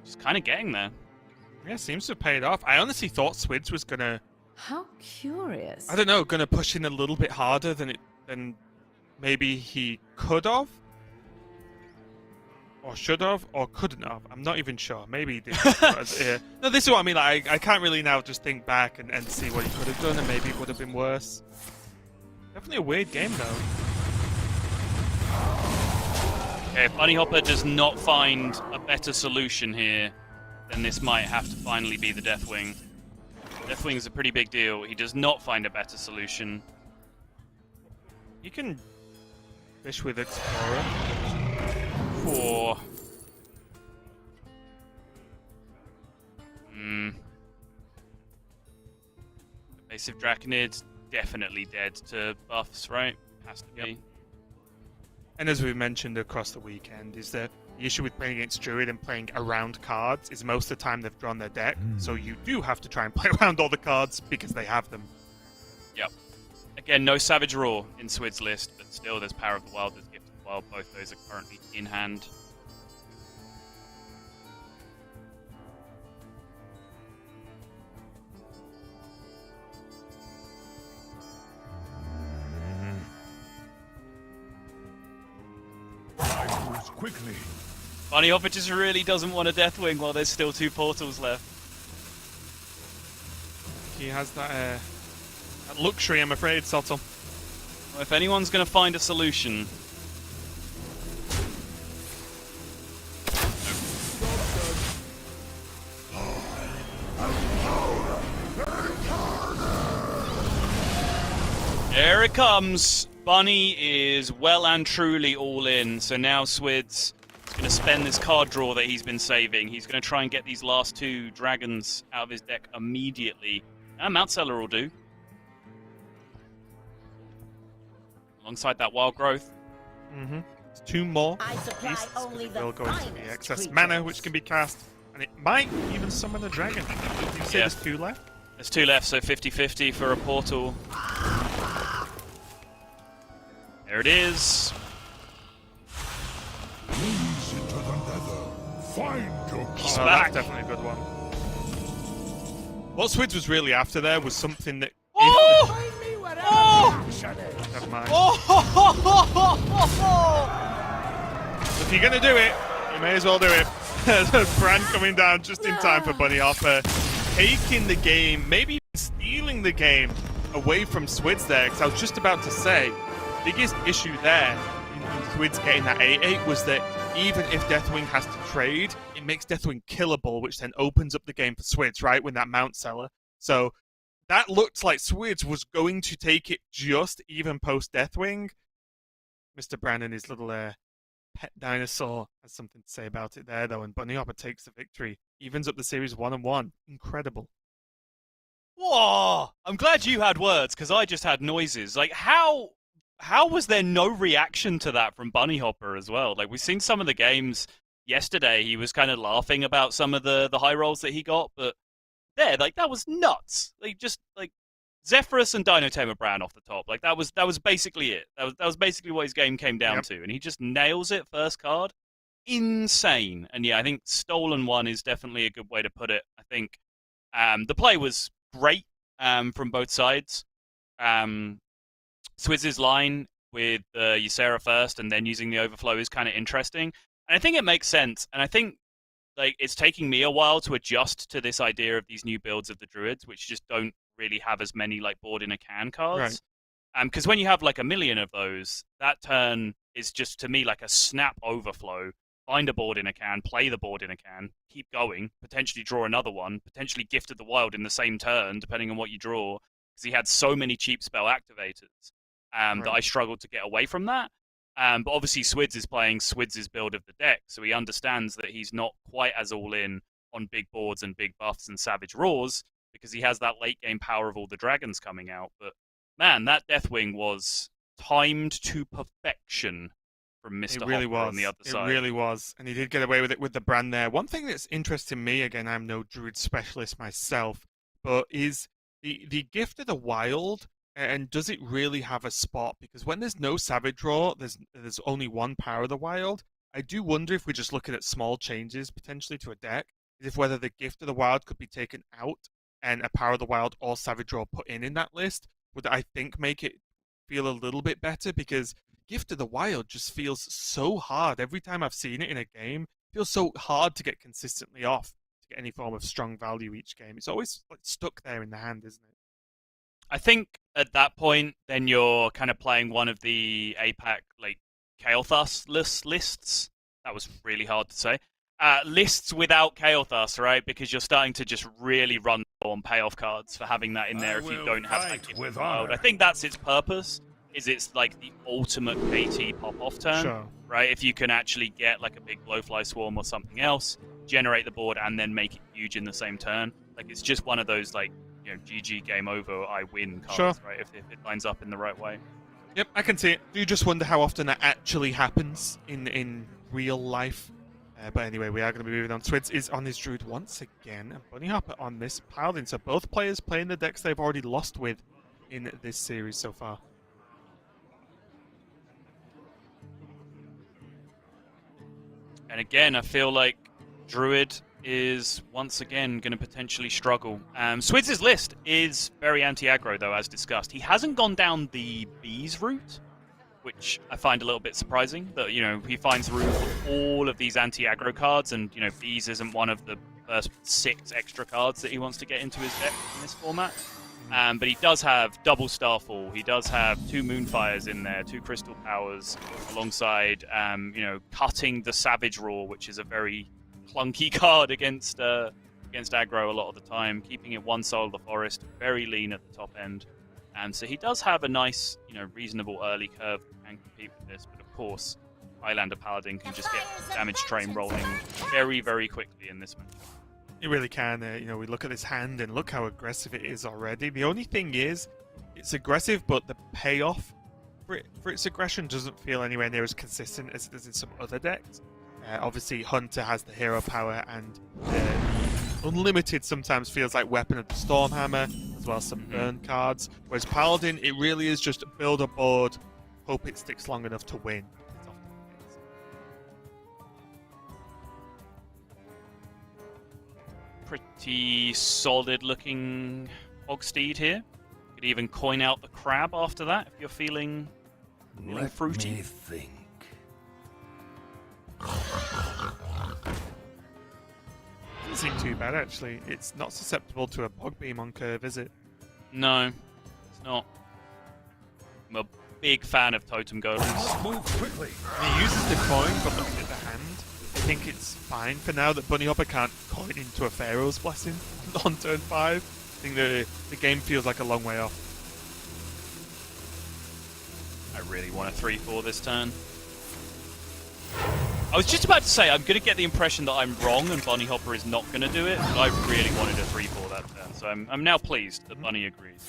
Just kind of getting there. Yeah, seems to have paid off. I honestly thought Swidz was gonna... How curious. I don't know, gonna push in a little bit harder than maybe he could have. Or should have, or couldn't have. I'm not even sure. Maybe he did. No, this is what I mean. Like, I can't really now just think back and see what he could have done, and maybe it would have been worse. Definitely a weird game, though. Okay, if Bunnyhoppor does not find a better solution here, then this might have to finally be the Deathwing. Deathwing is a pretty big deal. He does not find a better solution. You can fish with Explorer. For... Evasive Draconid, definitely dead to buffs, right? Has to be. And as we mentioned across the weekend, is that the issue with playing against Druid and playing around cards is most of the time they've drawn their deck, so you do have to try and play around all the cards because they have them. Yep. Again, no Savage Roar in Swid's list, but still there's Power of the Wild, there's Gift of the Wild, both those are currently in hand. Quickly. Bunnyhoppor just really doesn't want a Deathwing while there's still 2 portals left. He has that luxury, I'm afraid, Sotul. Well, if anyone's going to find a solution... There it comes! Bunny is well and truly all in, so now Swidz is going to spend this card draw that he's been saving. He's going to try and get these last 2 dragons out of his deck immediately. And Mount Seller will do. Alongside that Wild Growth. Mm-hmm. 2 more. I supply beasts, only will the go into the finest excess creatures. mana, which can be cast, and it might even summon a dragon. Did you say Yeah. there's 2 left? There's 2 left, so 50-50 for a portal. There it is. Ease into the nether. Find your He's power. back. That's definitely a good one. What Swidz was really after there was something that... Oh! Find me wherever Oh! action is. Never mind. Oh! If you're going to do it, you may as well do it. Bran coming down just in time for Bunnyhoppor. Taking the game, maybe even stealing the game. away from Swidz there, because I was just about to say, biggest issue there in Swidz getting that 8-8 was that even if Deathwing has to trade, it makes Deathwing killable, which then opens up the game for Swidz, right, when that Mount Seller. So that looked like Swidz was going to take it just even post Deathwing. Mr. Brandon, his little pet dinosaur, has something to say about it there, though, and Bunnyhoppor takes the victory. Evens up the series 1-1. Incredible. Whoa! I'm glad you had words, because I just had noises. Like, how was there no reaction to that from Bunnyhoppor as well? Like, we've seen some of the games yesterday, he was kind of laughing about some of the high rolls that he got, but there, like, that was nuts. Like, just, like, Zephyrus and Dino Tamer Bran off the top. Like, that was basically it. That was basically what his game came down to, and he just nails it first card. Insane. And yeah, I think Stolen One is definitely a good way to put it. I think the play was great from both sides. Swizz's line with Ysera first and then using the overflow is kind of interesting. And I think it makes sense. And I think like it's taking me a while to adjust to this idea of these new builds of the Druids, which just don't really have as many like board in a can cards. Right. Because when you have like a million of those, that turn is just to me like a snap overflow. Find a board in a can, play the board in a can, keep going, potentially draw another one, potentially Gift of the Wild in the same turn, depending on what you draw, because he had so many cheap spell activators that I struggled to get away from that. But obviously Swidz is playing Swidz's build of the deck, so he understands that he's not quite as all-in on big boards and big buffs and Savage Roars, because he has that late-game power of all the dragons coming out. But, man, that Deathwing was timed to perfection from Mr. Really Hopper on the other side. It really was, and he did get away with it with the brand there. One thing that's interesting me, again, I'm no Druid specialist myself, but is the Gift of the Wild, and does it really have a spot? Because when there's no Savage Roar, there's only one Power of the Wild. I do wonder if we're just looking at small changes potentially to a deck, if whether the Gift of the Wild could be taken out and a Power of the Wild or Savage Roar put in that list, would I think make it feel a little bit better, because Gift of the Wild just feels so hard. Every time I've seen it in a game, it feels so hard to get consistently off, to get any form of strong value each game. It's always like stuck there in the hand, isn't it? I think at that point, then you're kind of playing one of the APAC like Kael'thas lists. That was really hard to say. Lists without Kael'thas, right? Because you're starting to just really run on payoff cards for having that in there if you don't have that Gift of the Wild. I think that's its purpose. It's like the ultimate KT pop-off turn, right? If you can actually get like a big Blowfly Swarm or something else, generate the board, and then make it huge in the same turn. Like, it's just one of those, like, you know, GG, game over, I win cards, right? If it lines up in the right way. Yep, I can see it. Do you just wonder how often that actually happens in real life? But anyway, we are going to be moving on. Swidz is on his Druid once again, and Bunnyhoppor on this Paladin. So both players playing the decks they've already lost with in this series so far. And again, I feel like Druid is once again going to potentially struggle. Swidz's list is very anti-aggro, though, as discussed. He hasn't gone down the bees route, which I find a little bit surprising. That, you know, he finds room for all of these anti-aggro cards, and, you know, bees isn't one of the first 6 extra cards that he wants to get into his deck in this format. But he does have double Starfall. He does have 2 Moonfires in there, 2 Crystal Powers, alongside, you know, cutting the Savage Roar, which is a very clunky card against aggro a lot of the time. Keeping it 1 Soul of the Forest, very lean at the top end. So he does have a nice, you know, reasonable early curve and compete with this. But of course, Highlander Paladin can just get damage train rolling very, very quickly in this match. You really can. You know, we look at this hand and look how aggressive it is already. The only thing is, it's aggressive, but the payoff for its aggression doesn't feel anywhere near as consistent as it does in some other decks. Obviously, Hunter has the hero power, and Unlimited sometimes feels like Weapon of the Stormhammer, as well as some burn cards. Whereas Paladin, it really is just build a board, hope it sticks long enough to win. Pretty solid looking Hogsteed here. Could even coin out the crab after that if you're feeling fruity. Let me think. Doesn't seem too bad, actually. It's not susceptible to a Bog Beam on curve, is it? No, it's not. I'm a big fan of totem golems. Move quickly. He uses the coin, but looking at the hand, I think it's fine for now that Bunnyhoppor can't coin into a Pharaoh's Blessing on turn 5. I think the game feels like a long way off. I really want a 3-4 this turn. I was just about to say, I'm going to get the impression that I'm wrong and Bunnyhoppor is not going to do it, but I really wanted a 3-4 that turn, so I'm now pleased that Bunny agrees.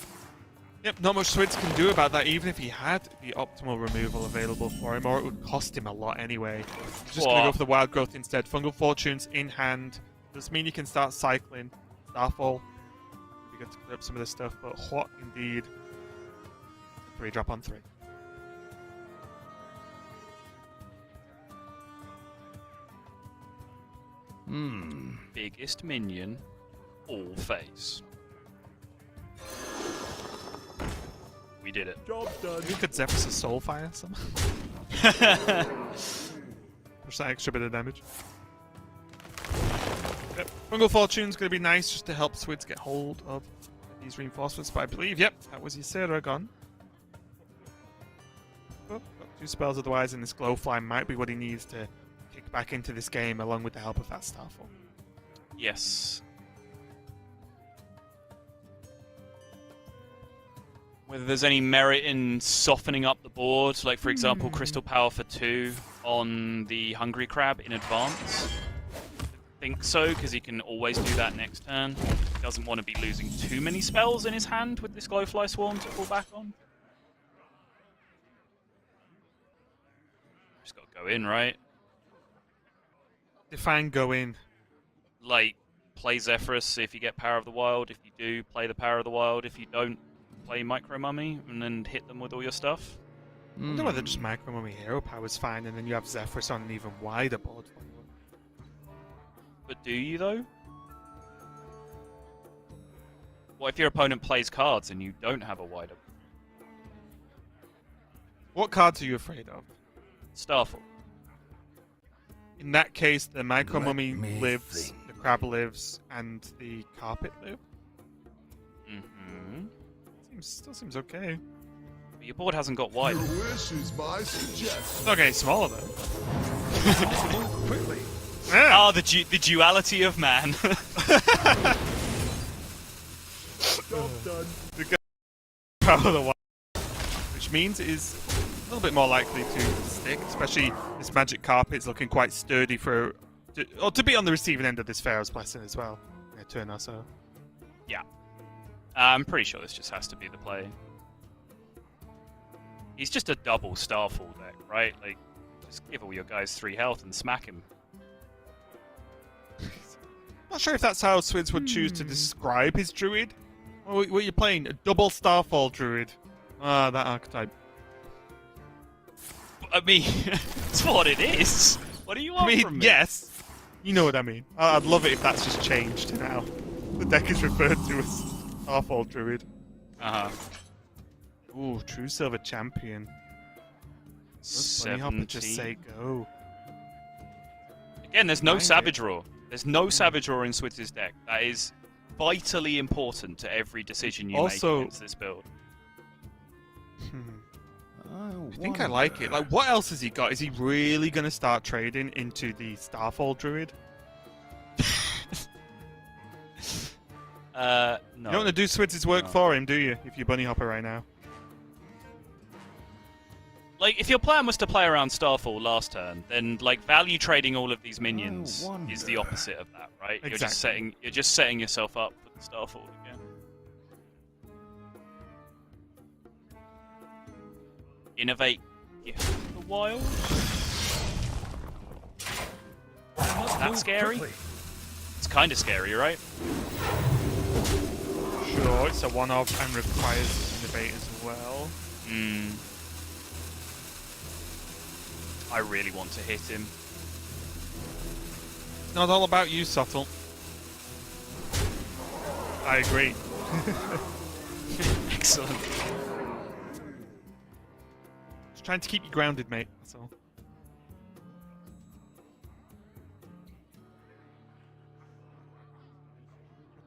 Yep, not much Swidz can do about that, even if he had the optimal removal available for him, or it would cost him a lot anyway. He's just going to go for the Wild Growth instead. Fungal Fortunes in hand. Does mean you can start cycling. Starfall. You get to clear up some of this stuff, but what indeed? 3-drop on 3. Biggest minion, all face. We did it. Job done. You could Zephyrus' Soulfire somehow. Push that extra bit of damage. Yep. Fungal Fortune's going to be nice just to help Swidz get hold of these reinforcements, but I believe, yep, that was Ysera gone. Oh, got 2 spells otherwise, and this Glowfly might be what he needs to kick back into this game along with the help of that Starfall. Yes. Whether there's any merit in softening up the board, like for example Crystal Power for 2 on the Hungry Crab in advance. I think so, because he can always do that next turn. He doesn't want to be losing too many spells in his hand with this Glowfly Swarm to fall back on. Just gotta go in, right? Define go in. Like, play Zephyrus, see if you get Power of the Wild. If you do, play the Power of the Wild. If you don't, play Micro Mummy and then hit them with all your stuff. I wonder whether just Micro Mummy Hero Power's fine, and then you have Zephyrus on an even wider board. But do you, though? What if your opponent plays cards and you don't have a wider? What cards are you afraid of? Starfall. In that case, the Micro Let Mummy me lives, think. the Crab lives, and the Carpet live. Still seems okay. But your board hasn't got wide. Your wish is my suggestion. Okay, smaller though. Move quickly. Ah, the duality of man. Job done. Power of the Wild, which means it is a little bit more likely to stick, especially this Magic Carpet's looking quite sturdy for, to be on the receiving end of this Pharaoh's Blessing as well in a turn or so. Yeah. I'm pretty sure this just has to be the play. He's just a double Starfall deck, right? Like, just give all your guys 3 health and smack him. Not sure if that's how Swidz would choose to describe his Druid. What are you playing? A double Starfall Druid. Ah, that archetype. I mean, it's what it is. What do you want I mean, from me? yes. You know what I mean. I'd love it if that's just changed to now. The deck is referred to as Starfall Druid. Uh-huh. Ooh, True Silver Champion. Does Bunnyhoppor just 17. say go? Again, there's no Mind Savage Roar. There's no Savage Roar in Switz's deck. That is vitally important to every decision you Also- make against this build. I think I like it. Like, what else has he got? Is he really going to start trading into the Starfall Druid? No. You don't want to do Switz's work for him, do you? If you're Bunnyhoppor right now. Like, if your plan was to play around Starfall last turn, then like value trading all of these minions is the opposite of that, right? Exactly. You're just setting yourself up for the Starfall again. Innovate Gift of the Wild. Is that scary? It's kind of scary, right? Sure, it's a one-off and requires Innovate as well. I really want to hit him. It's not all about you, Subtle. I agree. Excellent. Just trying to keep you grounded, mate. That's all.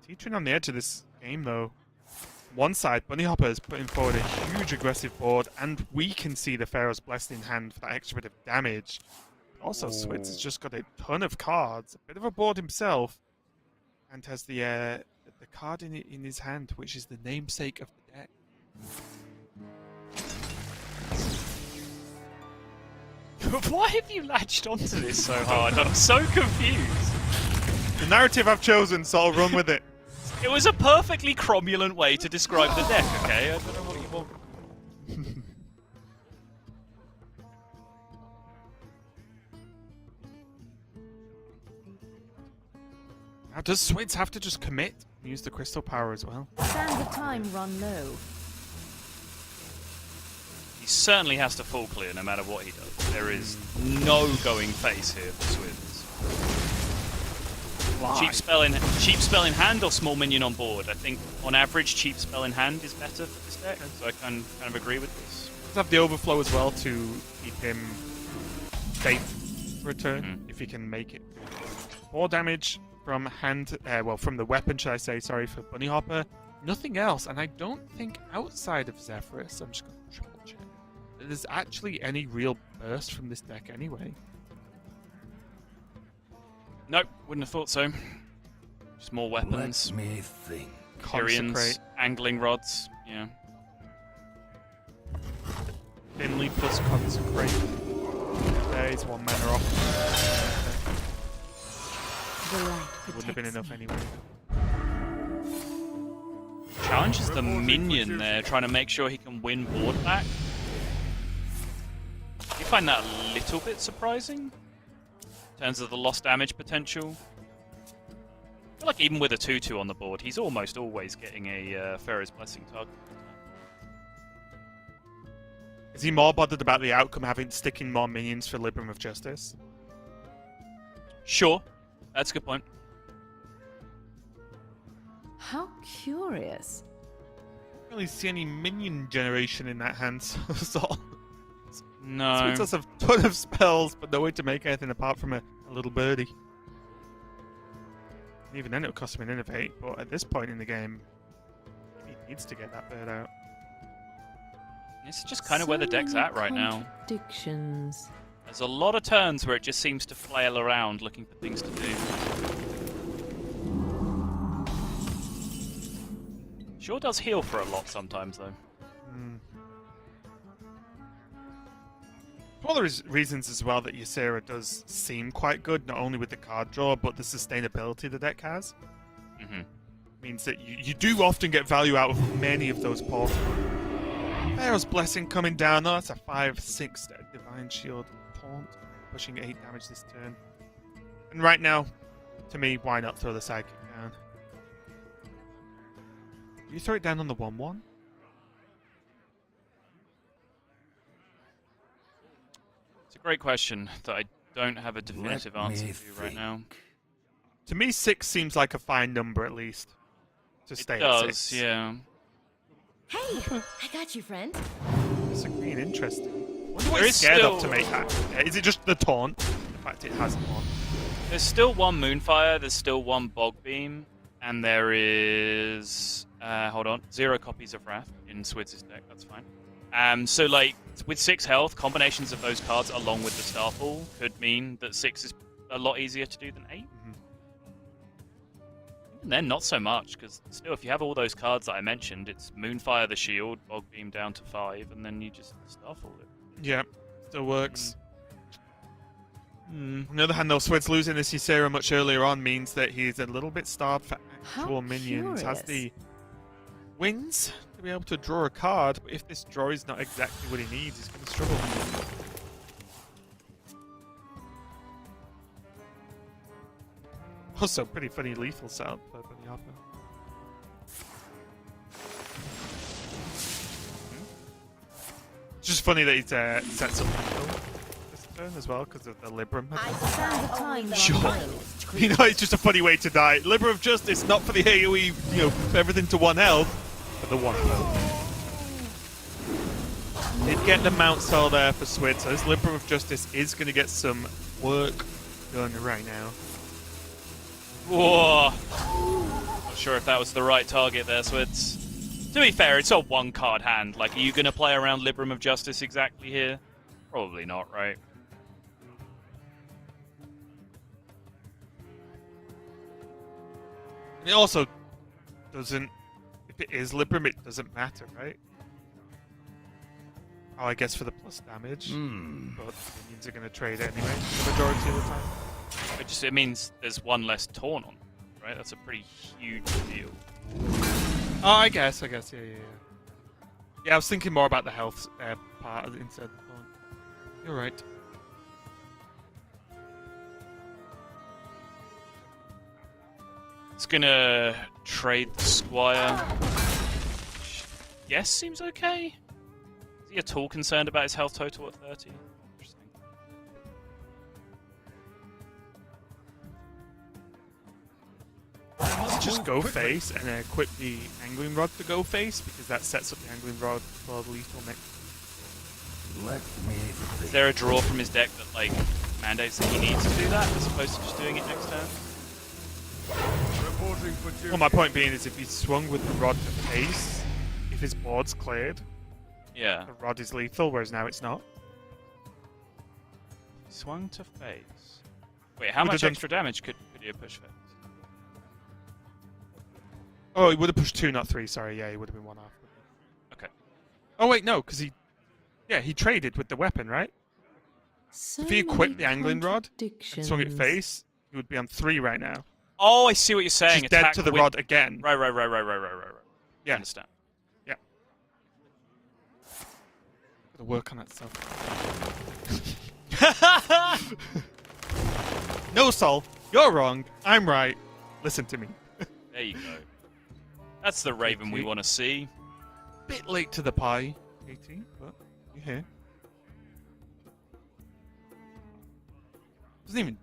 Teetering on the edge of this game, though. one side, Bunnyhoppor is putting forward a huge aggressive board, and we can see the Pharaoh's Blessing in hand for that extra bit of damage. Also, Swidz has just got a ton of cards, a bit of a board himself, and has the card in his hand, which is the namesake of the deck. Why have you latched onto this so hard? I'm so confused. The narrative I've chosen, so I'll run with it. It was a perfectly cromulent way to describe the deck, okay? I don't know what you want. Now, does Swidz have to just commit and use the crystal power as well? Sands of time run low. He certainly has to full clear no matter what he does. There is no going face here for Swidz. Cheap spell in hand or small minion on board. I think on average cheap spell in hand is better for this deck, so I kind of agree with this. Let's have the overflow as well to keep him safe for a turn, if he can make it. 4 damage from hand, from the weapon, should I say, sorry, for Bunnyhoppor. Nothing else, and I don't think outside of Zephyrus, I'm just going to triple check, that there's actually any real burst from this deck anyway. Nope, wouldn't have thought so. Just more weapons. Let me think. Kyrians, angling rods, yeah. Finley plus Consecrate. There is 1 mana off. The light Wouldn't have been enough anyway. Challenges the minion there, trying to make sure he can win board back. Do you find that a little bit surprising? In terms of the lost damage potential? I feel like even with a 2-2 on the board, he's almost always getting a Pharaoh's Blessing target. Is he more bothered about the outcome, sticking more minions for Libram of Justice? Sure, that's a good point. How curious. I don't really see any minion generation in that hand, so No. Swidz has a ton of spells, but no way to make anything apart from a little birdie. Even then it would cost him an innovate, but at this point in the game, he needs to get that bird out. This is just kind of where the deck's at right now. Contradictions. There's a lot of turns where it just seems to flail around looking for things to do. Sure does heal for a lot sometimes, though. One of the reasons as well that Ysera does seem quite good, not only with the card draw, but the sustainability the deck has. Means that you do often get value out of many of those portals. Pharaoh's Blessing coming down. Oh, that's a 5/6 Divine Shield taunt, pushing 8 damage this turn. And right now, to me, why not throw the Psychic down? Do you throw it down on the 1/1? It's a great question that I don't have a definitive answer to right now. To me, 6 seems like a fine number at least. To stay It at does, 6. yeah. Hey, I got you, friend. Disagree and interesting. Wonder what There he's is scared still- of to make that. Is it just the taunt? The fact it has taunt. There's still 1 Moonfire, there's still 1 Bog Beam, and there is... hold on, 0 copies of Wrath in Swidz's deck, that's fine. So, like, with 6 health, combinations of those cards along with the Starfall could mean that 6 is a lot easier to do than 8. And then not so much, because still, if you have all those cards that I mentioned, it's Moonfire the Shield, Bog Beam down to 5, and then you just Starfall it. Yeah, still works. On the other hand, though, Swidz losing this Ysera much earlier on means that he's a little bit starved for actual How minions. Has curious. the wings to be able to draw a card, but if this draw is not exactly what he needs, he's going to struggle. Also, pretty funny lethal setup for Bunnyhoppor. It's just funny that he sets up lethal this turn as well because of the Libram. Sands of time run Sure. low. You know, it's just a funny way to die. Libram of Justice, not for the AoE, you know, everything to 1 health, but the 1 health. Did get the Mount Cell there for Swidz, so this Libram of Justice is going to get some work done right now. Whoa! Not sure if that was the right target there, Swidz. To be fair, it's a one-card hand. Like, are you going to play around Libram of Justice exactly here? Probably not, right? It also doesn't... If it is Libram, it doesn't matter, right? Oh, I guess for the plus damage. But the minions are going to trade it anyway, the majority of the time. It means there's one less taunt on, right? That's a pretty huge deal. Oh, I guess, yeah. Yeah, I was thinking more about the health part instead of the taunt. You're right. It's gonna trade the Squire. Yes, seems okay. Is he at all concerned about his health total at 30? Interesting. Let's just go face and equip the Angling Rod to go face, because that sets up the Angling Rod for the lethal next. Is there a draw from his deck that like mandates that he needs to do that as opposed to just doing it next turn? Well, my point being is if he swung with the Rod to face, if his board's cleared, Yeah. the Rod is lethal, whereas now it's not. Swung to face. Wait, how Would've much done- extra damage could he have pushed face? Oh, he would have pushed 2, not 3, sorry, yeah, he would have been 1 off. Okay. Oh wait, no, because he traded with the weapon, right? So If he equipped the Angling Rod and swung it contradictions. face, he would be on 3 right now. Oh, I see what you're saying. Just dead Attack to the with- Rod again. Right. I Yeah. understand. Gotta work on that stuff. No, Sol, you're wrong. I'm right. Listen to me. There you go. That's the Raven we want to see. Bit late to the pie, 18, but you're here. Doesn't even.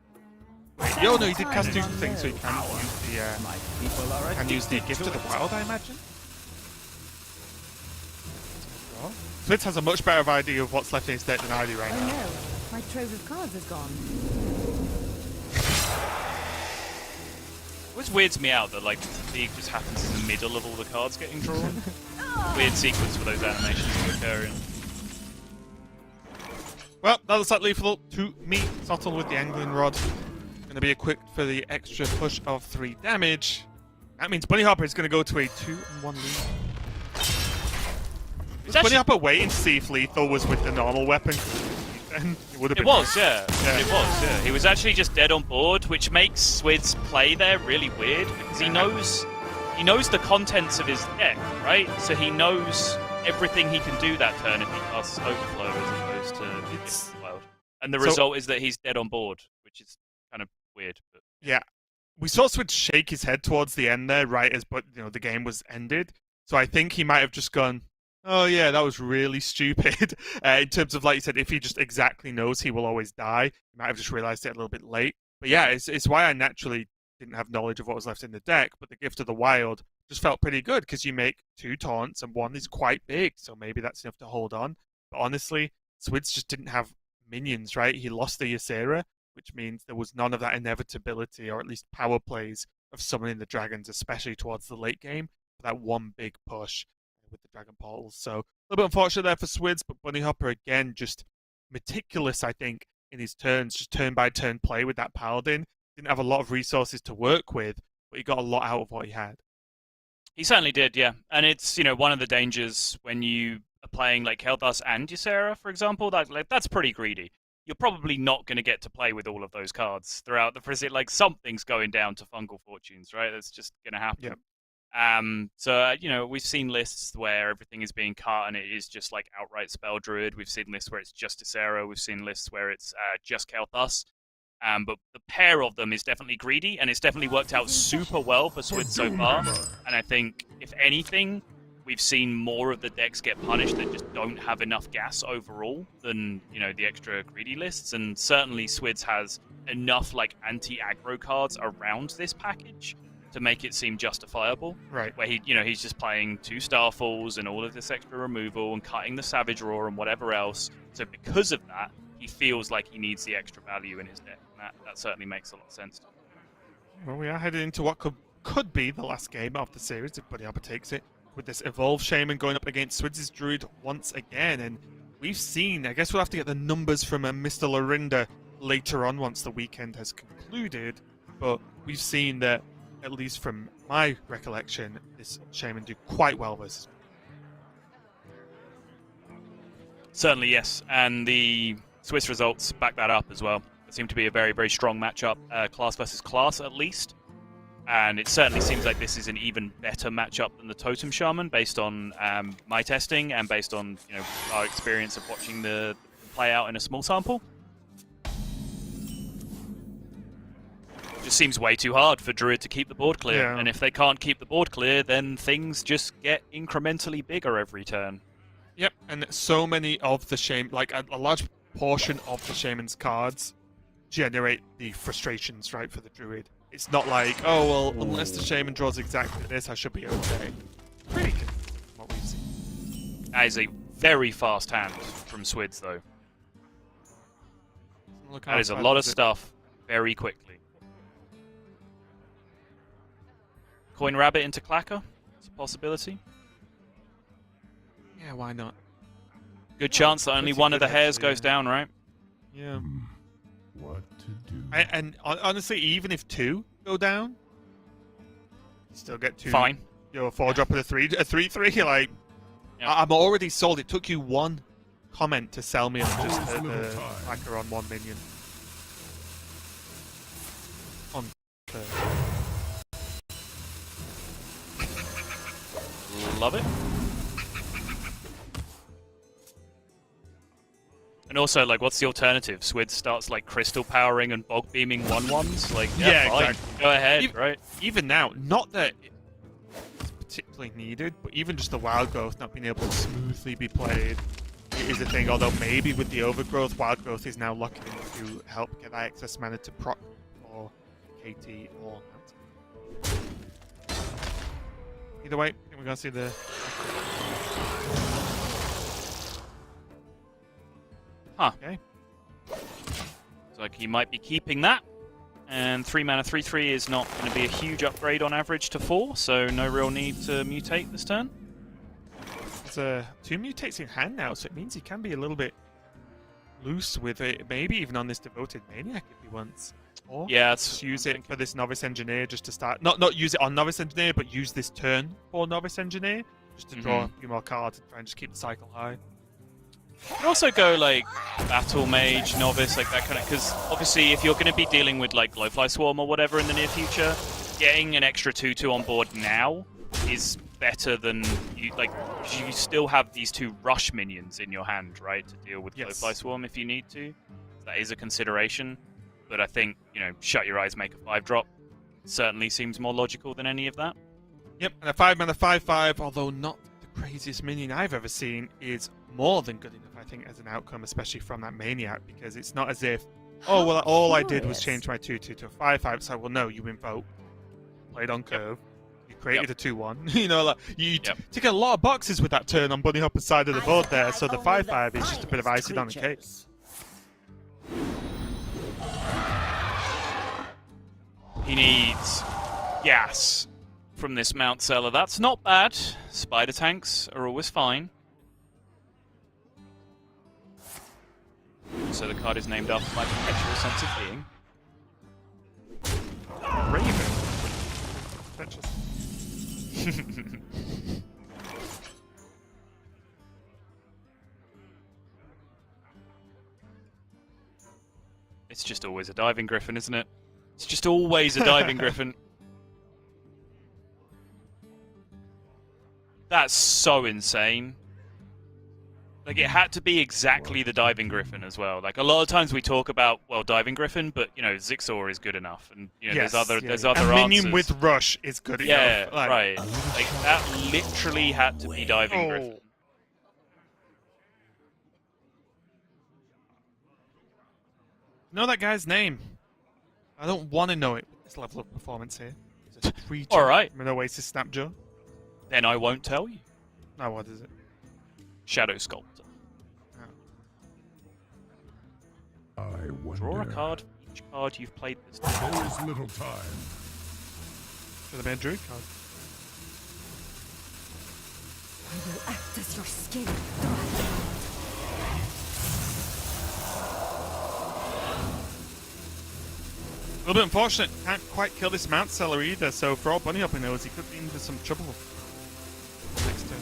Wait, no, he did cast 2 things, so he can use the Gift of the Wild, I imagine. Swidz has a much better idea of what's left in his deck than I do right Oh now. no, my trove of cards is gone. It always weirds me out that like the league just happens in the middle of all the cards getting drawn. Weird sequence for those animations to occur in. Well, that looks like lethal to me. Sottle with the Angling Rod. Going to be equipped for the extra push of 3 damage. That means Bunnyhoppor is going to go to a 2-1 lead. Was Bunnyhoppor waiting to see if lethal was with the normal weapon? Then it would have been. It was, yeah. It was, yeah. He was actually just dead on board, which makes Swidz play there really weird because he knows the contents of his deck, right? So he knows everything he can do that turn if he casts Overflow as opposed to Gift of the Wild. And the result is that he's dead on board, which is kind of weird. But Yeah, we saw Swidz shake his head towards the end there, right as the game was ended. So I think he might have just gone, oh yeah, that was really stupid. In terms of, like you said, if he just exactly knows he will always die, he might have just realized it a little bit late. But yeah, it's why I naturally didn't have knowledge of what was left in the deck, but the Gift of the Wild just felt pretty good because you make 2 taunts and 1 is quite big, so maybe that's enough to hold on. But honestly, Swidz just didn't have minions, right? He lost the Ysera, which means there was none of that inevitability, or at least power plays, of summoning the dragons, especially towards the late game, for that one big push with the dragon portals. So a little bit unfortunate there for Swidz, but Bunnyhoppor again just meticulous, I think, in his turns, just turn by turn play with that paladin. Didn't have a lot of resources to work with, but he got a lot out of what he had. he certainly did, yeah. And it's, one of the dangers when you are playing like Hel'thas and Ysera, for example, that's pretty greedy. You're probably not going to get to play with all of those cards throughout the visit. Like, something's going down to Fungal Fortunes, right? That's just going to happen. Yep. So, we've seen lists where everything is being cut and it is just like outright Spell Druid. We've seen lists where it's just Ysera. We've seen lists where it's just Hel'thas. But the pair of them is definitely greedy, and it's definitely worked out super well for Swidz so far. And I think, if anything, we've seen more of the decks get punished that just don't have enough gas overall than, the extra greedy lists. And certainly Swidz has enough, like, anti-aggro cards around this package to make it seem justifiable. Right. Where he's just playing 2 Starfalls and all of this extra removal and cutting the Savage Roar and whatever else. So because of that, he feels like he needs the extra value in his deck. And that certainly makes a lot of sense. Well, we are headed into what could be the last game of the series if Bunnyhoppor takes it. with this Evolve Shaman going up against Swidz's Druid once again. And we've seen, I guess we'll have to get the numbers from Mr. Lorinda later on once the weekend has concluded. But we've seen that, at least from my recollection, this Shaman do quite well versus. Certainly, yes. And the Swiss results back that up as well. It seemed to be a very, very strong matchup, class versus class at least. And it certainly seems like this is an even better matchup than the Totem Shaman, based on my testing and based on our experience of watching the play out in a small sample. Just seems way too hard for Druid to keep the board clear. Yeah. And if they can't keep the board clear, then things just get incrementally bigger every turn. Yep, and so many of the Shaman, like a large portion of the Shaman's cards generate the frustrations, right, for the Druid. It's not like, oh, well, unless the Shaman draws exactly this, I should be okay. Pretty good, what we've seen. That is a very fast hand from Swidz, though. Look That is a how lot of fast stuff very quickly. Coin Rabbit into Clacker? It's a possibility. Yeah, why not? Good chance that only pretty one of good the hairs actually, goes down, right? Yeah. What to do? And honestly, even if 2 go down, you still get 2. Fine. 4-drop and a 3/3. Like, Yep. I'm already sold. It took you one comment to sell me on just Always a the little time. hacker on 1 minion. On Love it. And also, like, what's the alternative? Swidz starts, like, crystal powering and bog beaming 1/1s? Like, Yeah, fine. exactly. Go ahead, Even- right? even now, not that it's particularly needed, but even just the wild growth not being able to smoothly be played is a thing. Although maybe with the overgrowth, wild growth is now locking in to help get that excess mana to proc or KT or Mountain. Either way, I think we're gonna see the. Huh. Okay. So, like, he might be keeping that. And 3 mana 3/3 is not going to be a huge upgrade on average to 4, so no real need to mutate this turn. There's 2 mutates in hand now, so it means he can be a little bit loose with it. Maybe even on this Devoted Maniac if he wants. Or Yeah, just use it for this Novice Engineer just to start. Not use it on Novice Engineer, but use this turn for Novice Engineer just to draw a few more cards and try and just keep the cycle high. You can also go, like, Battle Mage, Novice, like that kind of... Because, obviously, if you're going to be dealing with, like, Glowfly Swarm or whatever in the near future, getting an extra 2/2 on board now is better than... you still have these 2 Rush minions in your hand, right, to deal with Yes. Glowfly Swarm if you need to. That is a consideration. But I think, shut your eyes, make a 5-drop certainly seems more logical than any of that. Yep, and a 5 mana 5/5, although not the craziest minion I've ever seen, is more than good enough, I think, as an outcome, especially from that Maniac, because it's not as if, oh, well, all I did was change my 2/2 to a 5/5, so, well, no, you invoke, played on curve, you created a 2/1, like, you tick a lot of boxes with that turn on Bunnyhoppor's side of the board there, so the 5/5 is just a bit of icing on the cake. He needs gas from this Mount Seller. That's not bad. Spider tanks are always fine. So the card is named after my perpetual sense of being. Raven. It's just always a diving griffin, isn't it? It's just always a diving griffin. That's so insane. Like, it had to be exactly the diving griffin as well. Like, a lot of times we talk about, well, diving griffin, but, Zixor is good enough. And, there's other answers. A minion with Rush is good enough. Yeah, right. Like, that literally had to be diving griffin. Know that guy's name. I don't want to know it with this level of performance here. He's a creature Alright. from an Oasis Snapjaw. Then I won't tell you. Now what is it? Shadow Sculptor. I wonder. Draw a card for each card you've played this time. There's little time. For the main Druid card. I will act as your skin. A little bit unfortunate, can't quite kill this Mount Seller either, so for all Bunnyhoppor knows, he could be into some trouble next turn.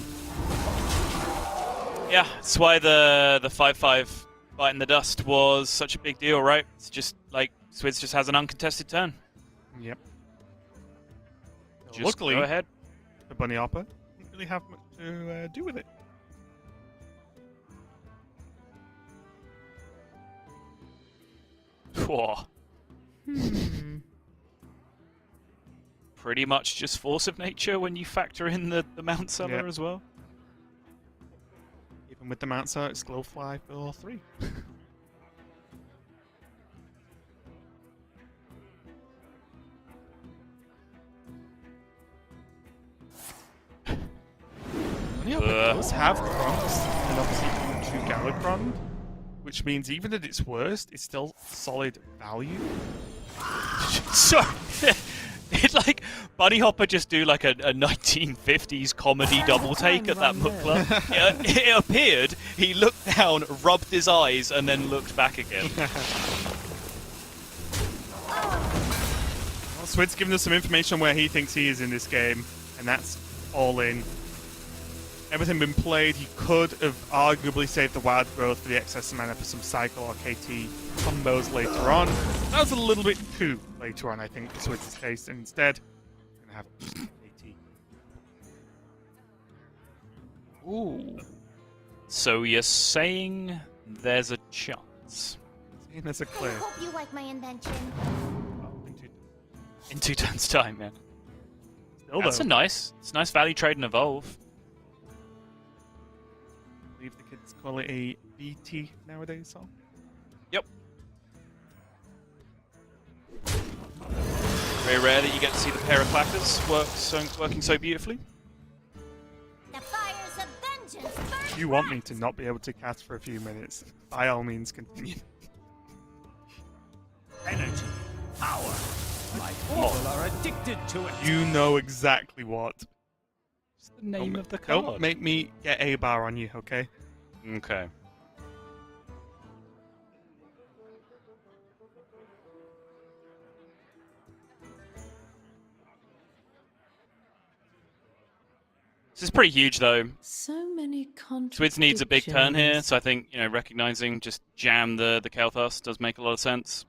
Yeah, that's why the 5/5 bite in the dust was such a big deal, right? It's just like Swidz just has an uncontested turn. Yep. Just Luckily, go ahead. the Bunnyhoppor didn't really have much to do with it. Whoa. Pretty much just force of nature when you factor in the Mount Seller Yep. as well. Even with the Mount Seller, it's Glowfly for 3. Bunnyhoppor does have Kronks, and obviously 2 Galakrond, which means even at its worst, it's still solid value. So, did like Bunnyhoppor just do like a 1950s comedy double take at that book club? It appeared he looked down, rubbed his eyes, and then looked back again. Well, Swid's given us some information on where he thinks he is in this game, and that's all in. Everything been played. He could have arguably saved the wild growth for the excess mana for some cycle or KT combos later on. That was a little bit too later on, I think, for Switz's taste. And instead, we're going to have KT. Ooh. So you're saying there's a chance? Seeing as a I clear. hope you like my invention. In 2 turns' time, man. Still, That's though, it's a nice value trade and evolve. I believe the kids call it a BT nowadays, so. Yep. Very rare that you get to see the pair of clackers working so beautifully. The fires of vengeance burn If you want me to not be able to cast for a few minutes, by all means continue. Energy, power. My people are addicted to it. You know exactly what. What's the name of the Don't card? make me get a bar on you, okay? Okay. This is pretty huge, though. So many Swidz needs a big turn here, contradictions. so I think, recognizing just jam the Kel'Thas does make a lot of sense.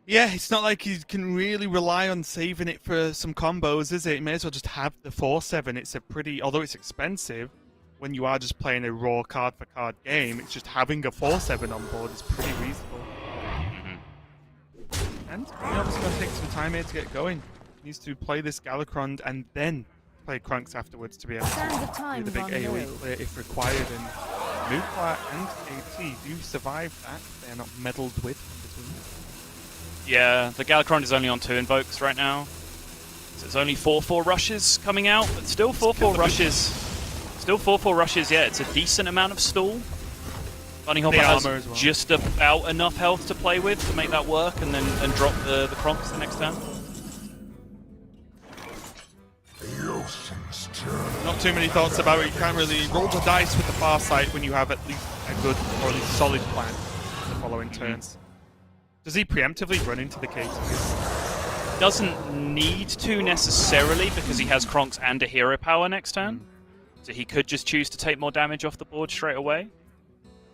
Yeah, it's not like you can really rely on saving it for some combos, is it? You may as well just have the 4/7. It's a pretty, although it's expensive, when you are just playing a raw card-for-card game, it's just having a 4/7 on board is pretty reasonable. And he obviously going to take some time here to get going. He needs to play this Galakrond and then play Krunks afterwards to be able Sands of to do time the big run AoE low. clear if required. And Mukla and AT do survive that. They're not meddled with in between. Yeah, the Galakrond is only on 2 invokes right now. So it's only 4/4 rushes coming out, but still 4/4 rushes. Still 4/4 rushes, yeah, it's a decent amount of stall. Bunnyhoppor The has armor as well. just about enough health to play with to make that work and then drop the Kronks the next turn. The ocean's turn. Not too many thoughts about it. You can't really roll the dice with the far sight when you have at least a good or at least solid plan for the following turns. Does he preemptively run into the KT? Doesn't need to necessarily because he has Kronks and a hero power next turn. So he could just choose to take more damage off the board straight away.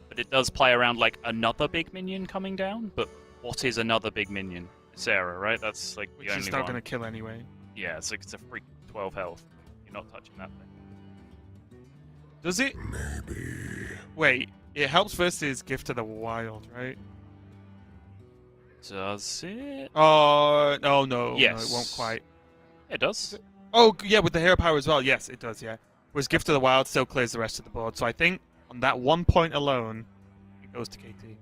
But it does play around like another big minion coming down. But what is another big minion? Sarah, right? That's like Which the only is not one. going to kill anyway. Yeah, it's like it's a freak 12 health. You're not touching that thing. Does it? Maybe. Wait, it helps versus Gift of the Wild, right? Does it? Oh, no, Yes. it won't quite. It does. Oh, yeah, with the hero power as well. Yes, it does, yeah. Whereas Gift of the Wild still clears the rest of the board. So I think on that 1 point alone, it goes to KT.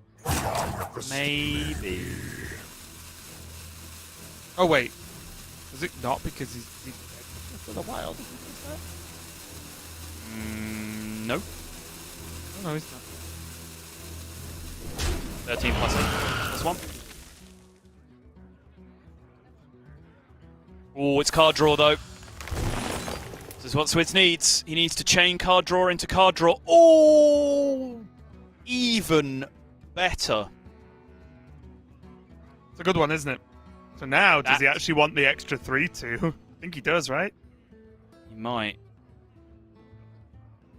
Maybe. Oh, wait. Does it not because he's dead Gift of the Wild? Nope. Oh, no, he's not. 13 plus 8. Plus 1. Oh, it's card draw though. This is what Swidz needs. He needs to chain card draw into card draw. Oh! Even better. It's a good one, isn't it? So now, does he actually want the extra 3-2? I think he does, right? He might.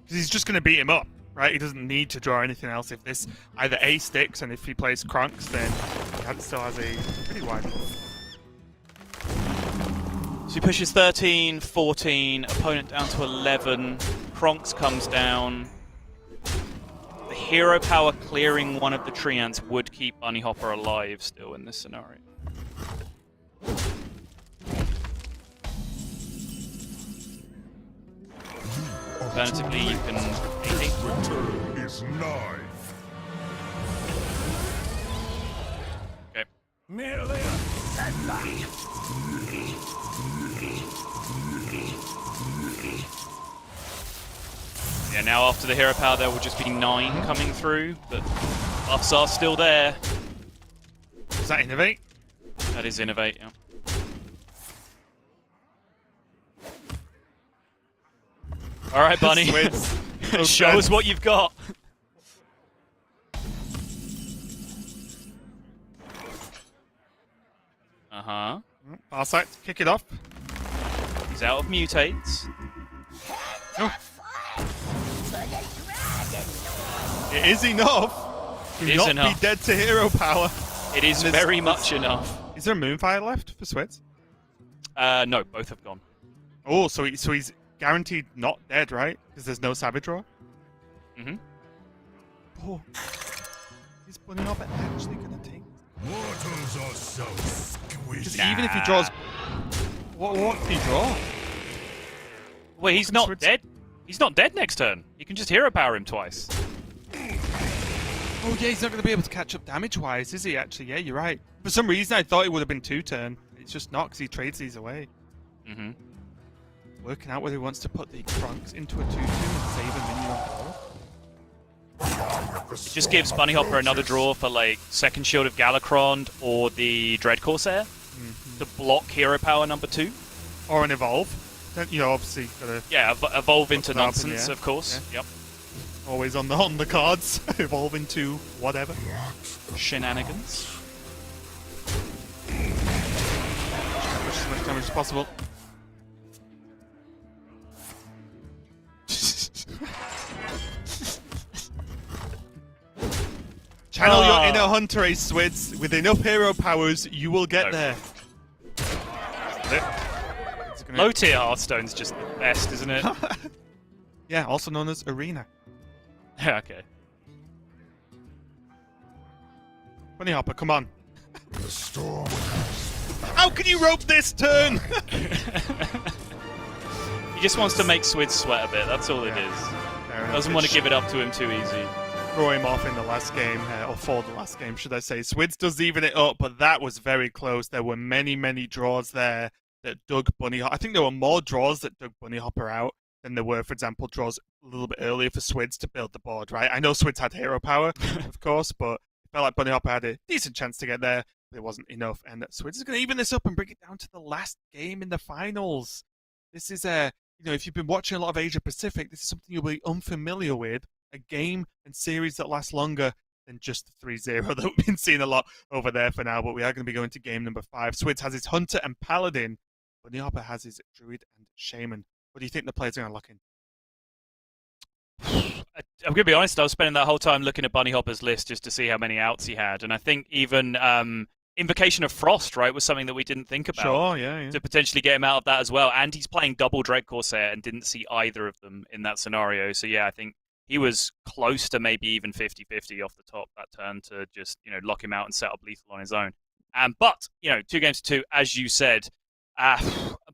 Because he's just going to beat him up, right? He doesn't need to draw anything else. If this either A sticks, and if he plays Krunks, then he still has a pretty wide board. So he pushes 13, 14, opponent down to 11. Kronks comes down. The hero power clearing one of the tree ants would keep Bunnyhoppor alive still in this scenario. Alternatively, you can Return is nigh. Okay. Merely a headline. Yeah, now after the hero power there will just be 9 coming through, but buffs are still there. Does that innovate? That is innovate, yeah. Alright, Bunny. Swidz. Show us what you've got. Uh-huh. Farsight, kick it off. He's out of mutates. Oh. It is enough. It Do is not enough. be dead to hero power. It is very much enough. Is there a Moonfire left for Swidz? No, both have gone. Oh, so he's guaranteed not dead, right? Because there's no Savage Draw? Mm-hmm. Oh. Is Bunnyhoppor actually going to take? Mortals are so Because squishy. even if he draws... What can he draw? Wait, he's not dead? He's not dead next turn. You can just hero power him twice. Oh yeah, he's not going to be able to catch up damage-wise, is he actually? Yeah, you're right. For some reason, I thought it would have been 2-turn. It's just not, because he trades these away. Mm-hmm. Working out whether he wants to put the Krunks into a 2-2 and save a minion on board. It just gives Bunnyhoppor another draw for, like, Second Shield of Galakrond or the Dread Corsair to block hero power number 2. Or an Evolve. Then, you know, obviously, got to... Yeah, evolve into that up in the nonsense, air. of course. Yeah. Yep. Always on the cards. Evolve into whatever. Shenanigans. Push as much damage as possible. Channel your inner hunter, Ace Swidz. With enough hero powers, you will get there. Low tier Hearthstone's just the best, isn't it? Yeah, also known as Arena. Yeah, okay. Bunnyhoppor, come on. The storm. How can you rope this turn? He just wants to make Swidz sweat a bit, that's all it is. Doesn't want to give it up to him too easy. Throw him off in the last game, or for the last game, should I say. Swidz does even it up, but that was very close. There were many, many draws there that dug Bunnyhoppor. I think there were more draws that dug Bunnyhoppor out than there were, for example, draws a little bit earlier for Swidz to build the board, right? I know Swidz had hero power, of course, but it felt like Bunnyhoppor had a decent chance to get there, but it wasn't enough. And Swidz is going to even this up and bring it down to the last game in the finals. This is if you've been watching a lot of Asia Pacific, this is something you'll be unfamiliar with. A game and series that lasts longer than just the 3-0 that we've been seeing a lot over there for now, but we are going to be going to game number 5. Swidz has his Hunter and Paladin. Bunnyhoppor has his Druid and Shaman. What do you think the players are going to lock in? I'm going to be honest, I was spending that whole time looking at Bunnyhopper's list just to see how many outs he had, and I think even Invocation of Frost, right, was something that we didn't think about. Sure, yeah. To potentially get him out of that as well, and he's playing double Dread Corsair and didn't see either of them in that scenario, so yeah, I think he was close to maybe even 50-50 off the top that turn to just, lock him out and set up lethal on his own. But, 2 games to 2, as you said,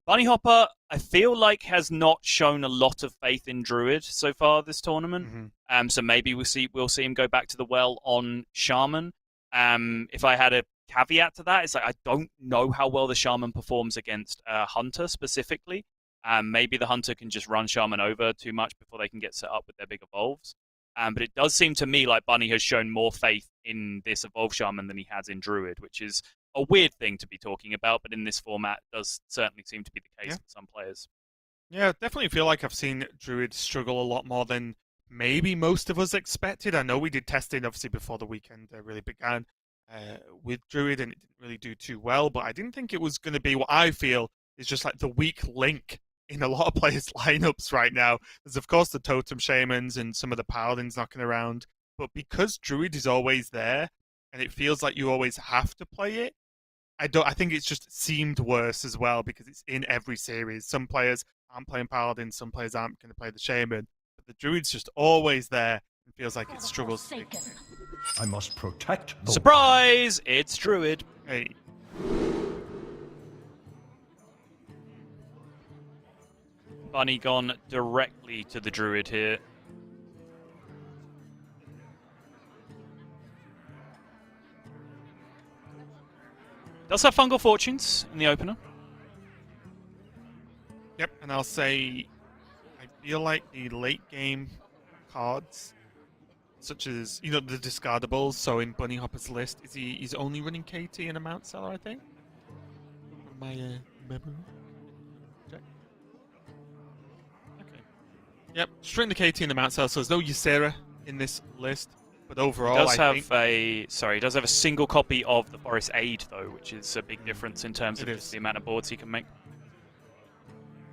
Bunnyhoppor, I feel like, has not shown a lot of faith in Druid so far this tournament. Mm-hmm. So maybe we'll see him go back to the well on Shaman. If I had a caveat to that, it's like I don't know how well the Shaman performs against Hunter specifically. Maybe the Hunter can just run Shaman over too much before they can get set up with their big evolves. But it does seem to me like Bunny has shown more faith in this Evolve Shaman than he has in Druid, which is a weird thing to be talking about, but in this format does certainly seem to be the case for some players. Yeah, definitely feel like I've seen Druid struggle a lot more than maybe most of us expected. I know we did testing obviously before the weekend really began with Druid and it didn't really do too well, but I didn't think it was going to be what I feel is just like the weak link in a lot of players' lineups right now. There's of course the Totem Shamans and some of the Paladins knocking around, but because Druid is always there and it feels like you always have to play it, I think it's just seemed worse as well because it's in every series. Some players aren't playing Paladin, some players aren't going to play the Shaman, but the Druid's just always there and feels like it struggles. I must protect the Surprise! It's Druid. Hey, Bunny gone directly to the Druid here. Does have Fungal Fortunes in the opener. yep, and I'll say I feel like the late game cards, such as the discardables. So in Bunnyhoppor's list, he's only running KT and a Mount Seller, I think. From my memory. Check. Okay. Yep, straight the KT and the Mount Seller. So there's no Ysera in this list, but overall, He does have a single copy of the Forest Aid though, which is a big difference in terms of just the amount of boards he can make.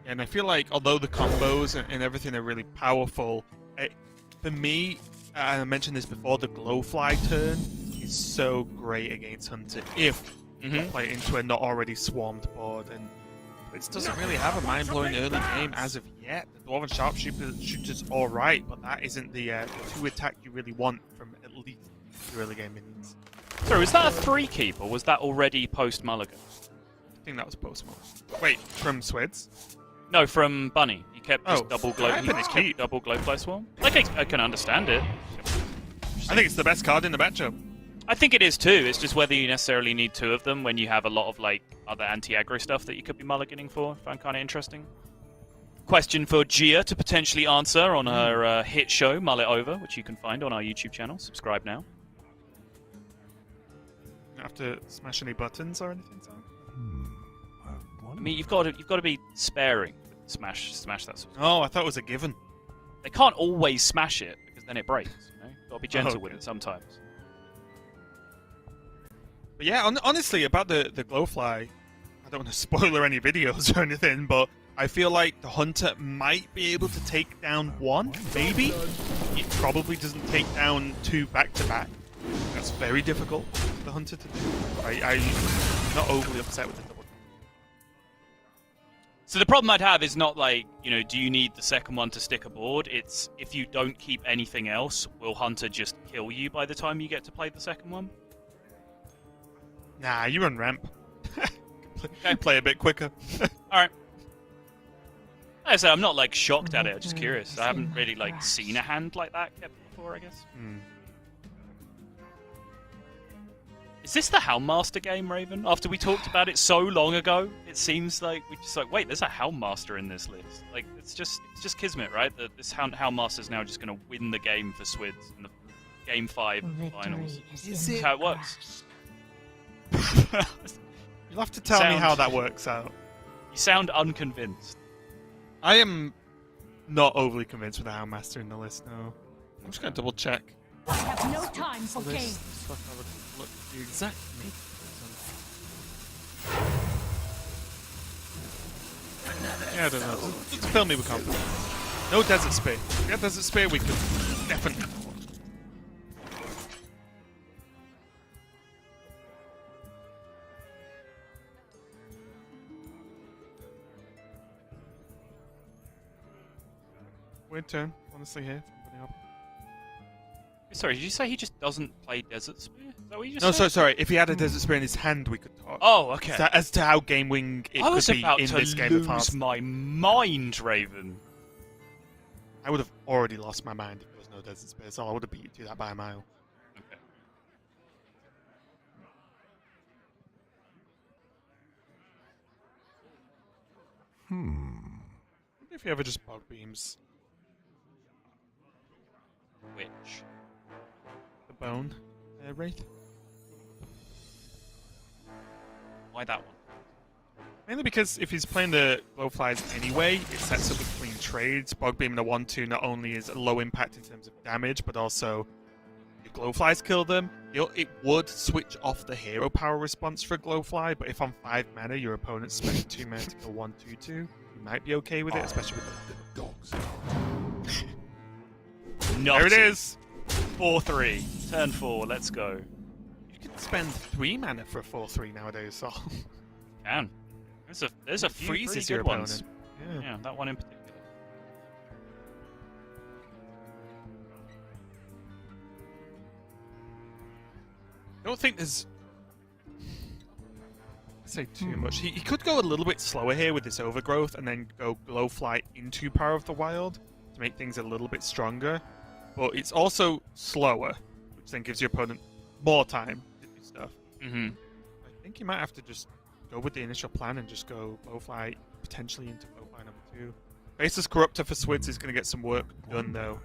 And I feel like although the combos and everything are really powerful, for me, and I mentioned this before, the Glowfly turn is so great against Hunter if you play it into a not already swarmed board. And it doesn't really have a mind-blowing early game as of yet. The Dwarven Sharpshooter's alright, but that isn't the 2 attack you really want from at least the early game minions. So was that a 3 keep or was that already post Mulligan? I think that was post-mortem. Wait, from Swidz? No, from Bunny. He kept just Oh, double glow. I He think just it's kept keep. double glowfly swarm. Like I can understand it. I think it's the best card in the matchup. I think it is too. It's just whether you necessarily need 2 of them when you have a lot of like other anti-aggro stuff that you could be mulliganing for. I find kind of interesting. Question for Gia to potentially answer on her hit show Mull It Over, which you can find on our YouTube channel. Subscribe now. You don't have to smash any buttons or anything, so. I mean, you've got to be sparing. Smash that sort of. Oh, I thought it was a given. They can't always smash it because then it breaks. You know, got to be gentle with okay. it sometimes. But yeah, honestly, about the Glowfly, I don't want to spoiler any videos or anything, but I feel like the Hunter might be able to take down 1, maybe. It probably doesn't take down 2 back-to-back. That's very difficult for the Hunter to do. I'm not overly upset with the double. So the problem I'd have is not like, do you need the second one to stick aboard? It's if you don't keep anything else, will Hunter just kill you by the time you get to play the second one? Nah, you run ramp. Play a bit quicker. Alright. Like I said, I'm not like shocked at it, I'm just curious. I haven't really like seen a hand like that kept before, I guess. Is this the Houndmaster game, Raven? After we talked about it so long ago, it seems like we just like, wait, there's a Houndmaster in this list. Like, it's just Kismet, right? That this Houndmaster's now just going to win the game for Swidz in the Game 5 finals. That's how it works. You'll have to tell me how that works out. You sound unconvinced. I am not overly convinced with the Houndmaster in the list, no. I'm just going to double check. I have no time for games. Look at the exact make. Yeah, I don't know. Just fill me with confidence. No Desert Spear. If we had Desert Spear, we could definitely. Weird turn, honestly, here. Sorry, did you say he just doesn't play Desert Spear? Is that what you just No, said? sorry. If he had a Desert Spear in his hand, we could talk. Oh, okay. As to how Game Wing it I was could be about in to this game of lose Hearthstone. my mind, Raven. I would have already lost my mind if there was no Desert Spear, so I would have beat you to that by a mile. Okay. What if he ever just bog beams Which? the bone? Wraith? Why that one? Mainly because if he's playing the Glowflies anyway, it sets up with clean trades. Bog Beam in a 1-2 not only is low impact in terms of damage, but also if Glowflies kill them, it would switch off the hero power response for Glowfly, but if on 5 mana your opponent spent 2 mana to kill 1/2/2, you might be okay with it, especially with the dogs. There it is! 4-3. Turn 4, let's go. You can spend 3 mana for a 4/3 nowadays, so... Can. There's a few freezes pretty your good ones. opponent. Yeah, that one in particular. I don't think there's... I say too much. He could go a little bit slower here with this overgrowth and then go Glowfly into Power of the Wild to make things a little bit stronger. But it's also slower, which then gives your opponent more time to do stuff. Mm-hmm. I think you might have to just go with the initial plan and just go Glowfly potentially into Glowfly number 2. Faceless Corruptor for Swidz is going to get some work done though.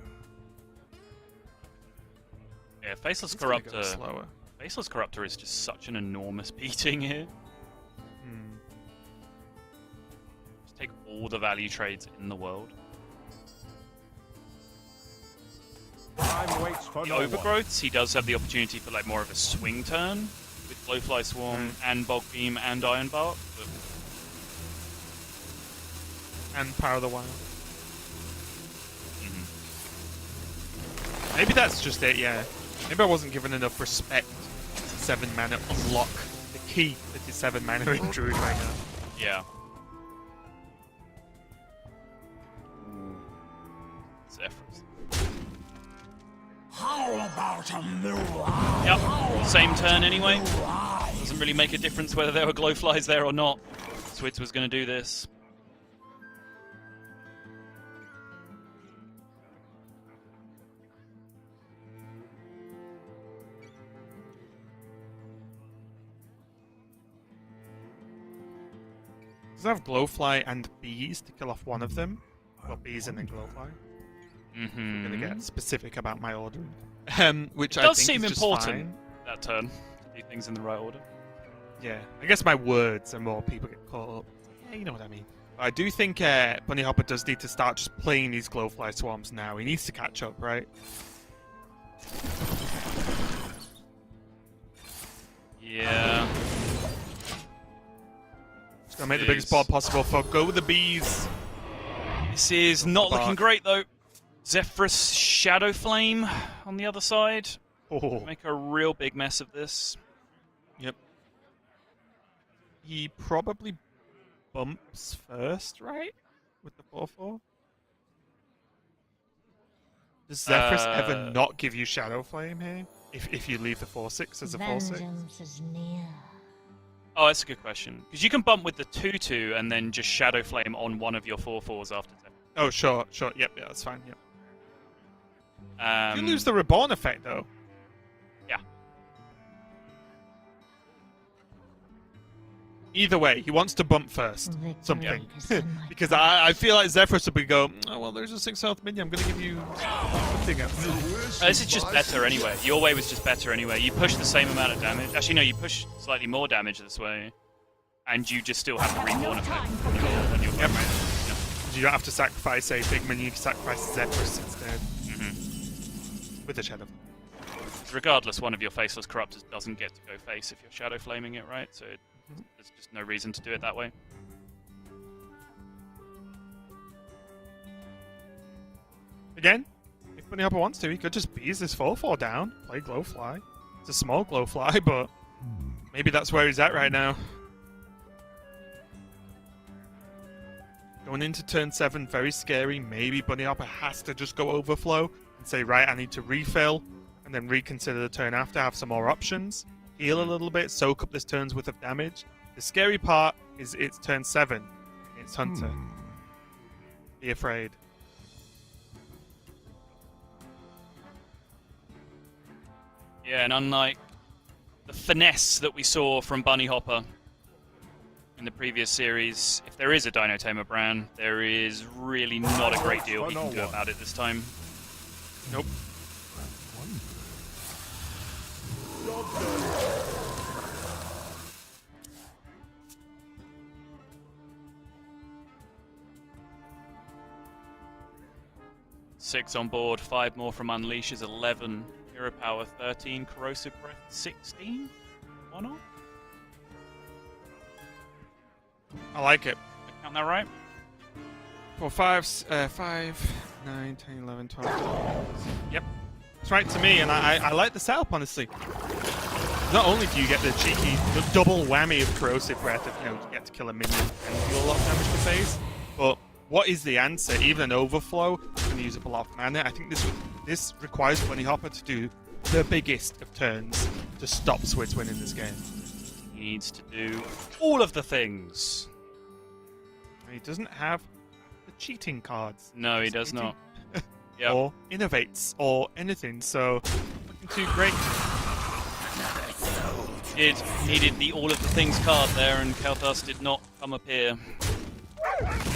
Yeah, Faceless It's gonna go Corruptor. slower. Faceless Corruptor is just such an enormous beating here. Just take all the value trades in the world. Time waits for The no one. overgrowths, he does have the opportunity for like more of a swing turn with Glowfly Swarm and Bog Beam and Iron Bark. But And Power of the Wild. Maybe that's just it, yeah. Maybe I wasn't given enough respect to 7 mana unlock the key that is 7 mana in Druid right now. yeah. Zephyrs. How about a new Yep, same turn anyway. Doesn't really make a difference whether there were Glowflies there or not. Swidz was going to do this. Does it have Glowfly and Bees to kill off one of them? Well, Bees and then Glowfly. I'm going to get specific about my ordering. Which It I does think seem is just important, fine. that turn, to do things in the right order. Yeah, I guess my words are more people get caught up. Yeah, you know what I mean. But I do think Bunnyhoppor does need to start just playing these Glowfly Swarms now. He needs to catch up, right? Yeah. Just gonna make the biggest board possible for go with the Bees. This is not looking Bark. great, though. Zephyrus Shadow Flame on the other side. Oh, Make a real big mess of this. yep. He probably bumps first, right? With the 4/4. Does Zephyrus ever not give you Shadow Flame here? If you leave the 4/6 as a 4/6? Vengeance is near. Oh, that's a good question. Because you can bump with the 2/2 and then just Shadow Flame on one of your 4/4s after Zephyrus. Oh, sure. Yep, yeah, that's fine. Yep. You Um, lose the Reborn effect, though. Yeah. Either way, he wants to bump first. Victory Something. is in my Because I feel like Zephyrus would be go, oh, well, there's a 6 health minion. I'm going to give you something else. this is just better anyway. Your way was just better anyway. You push the same amount of damage. Actually, no, you push slightly more damage this way. And you just still have the Reborn effect on your Yep. Yep. You don't have to sacrifice a big minion, you can sacrifice Zephyrus instead. Mm-hmm. With a Shadow. Regardless, one of your Faceless Corruptors doesn't get to go face if you're Shadow Flaming it, right? So there's just no reason to do it that way. Again, if Bunnyhoppor wants to, he could just bees this 4/4 down, play Glowfly. It's a small Glowfly, but maybe that's where he's at right now. Going into turn 7, very scary. Maybe Bunnyhoppor has to just go Overflow and say, right, I need to refill, and then reconsider the turn after, have some more options. Heal a little bit, soak up this turn's worth of damage. The scary part is it's turn 7. It's Hunter. Be afraid. Yeah, and unlike the finesse that we saw from Bunnyhoppor in the previous series, if there is a Dino Tamer Bran, there is really not a great deal he can do about it this time. Nope. 6 on board, 5 more from Unleash is 11. Hero Power 13, Corrosive Breath 16. Or not? I like it. I count that right? For 5, 9, 10, 11, 12. Yep. It's right to me, and I like the setup, honestly. Not only do you get the cheeky double whammy of Corrosive Breath, if you get to kill a minion and deal a lot of damage to phase, but what is the answer? Even an overflow can use up a lot of mana. I think this requires Bunnyhoppor to do the biggest of turns to stop Swidz winning this game. He needs to do all of the things. He doesn't have the cheating cards. No, he does not. Yep. Or innovates or anything, so looking too great. It needed the all of the things card there, and Kel'Thas did not come up here.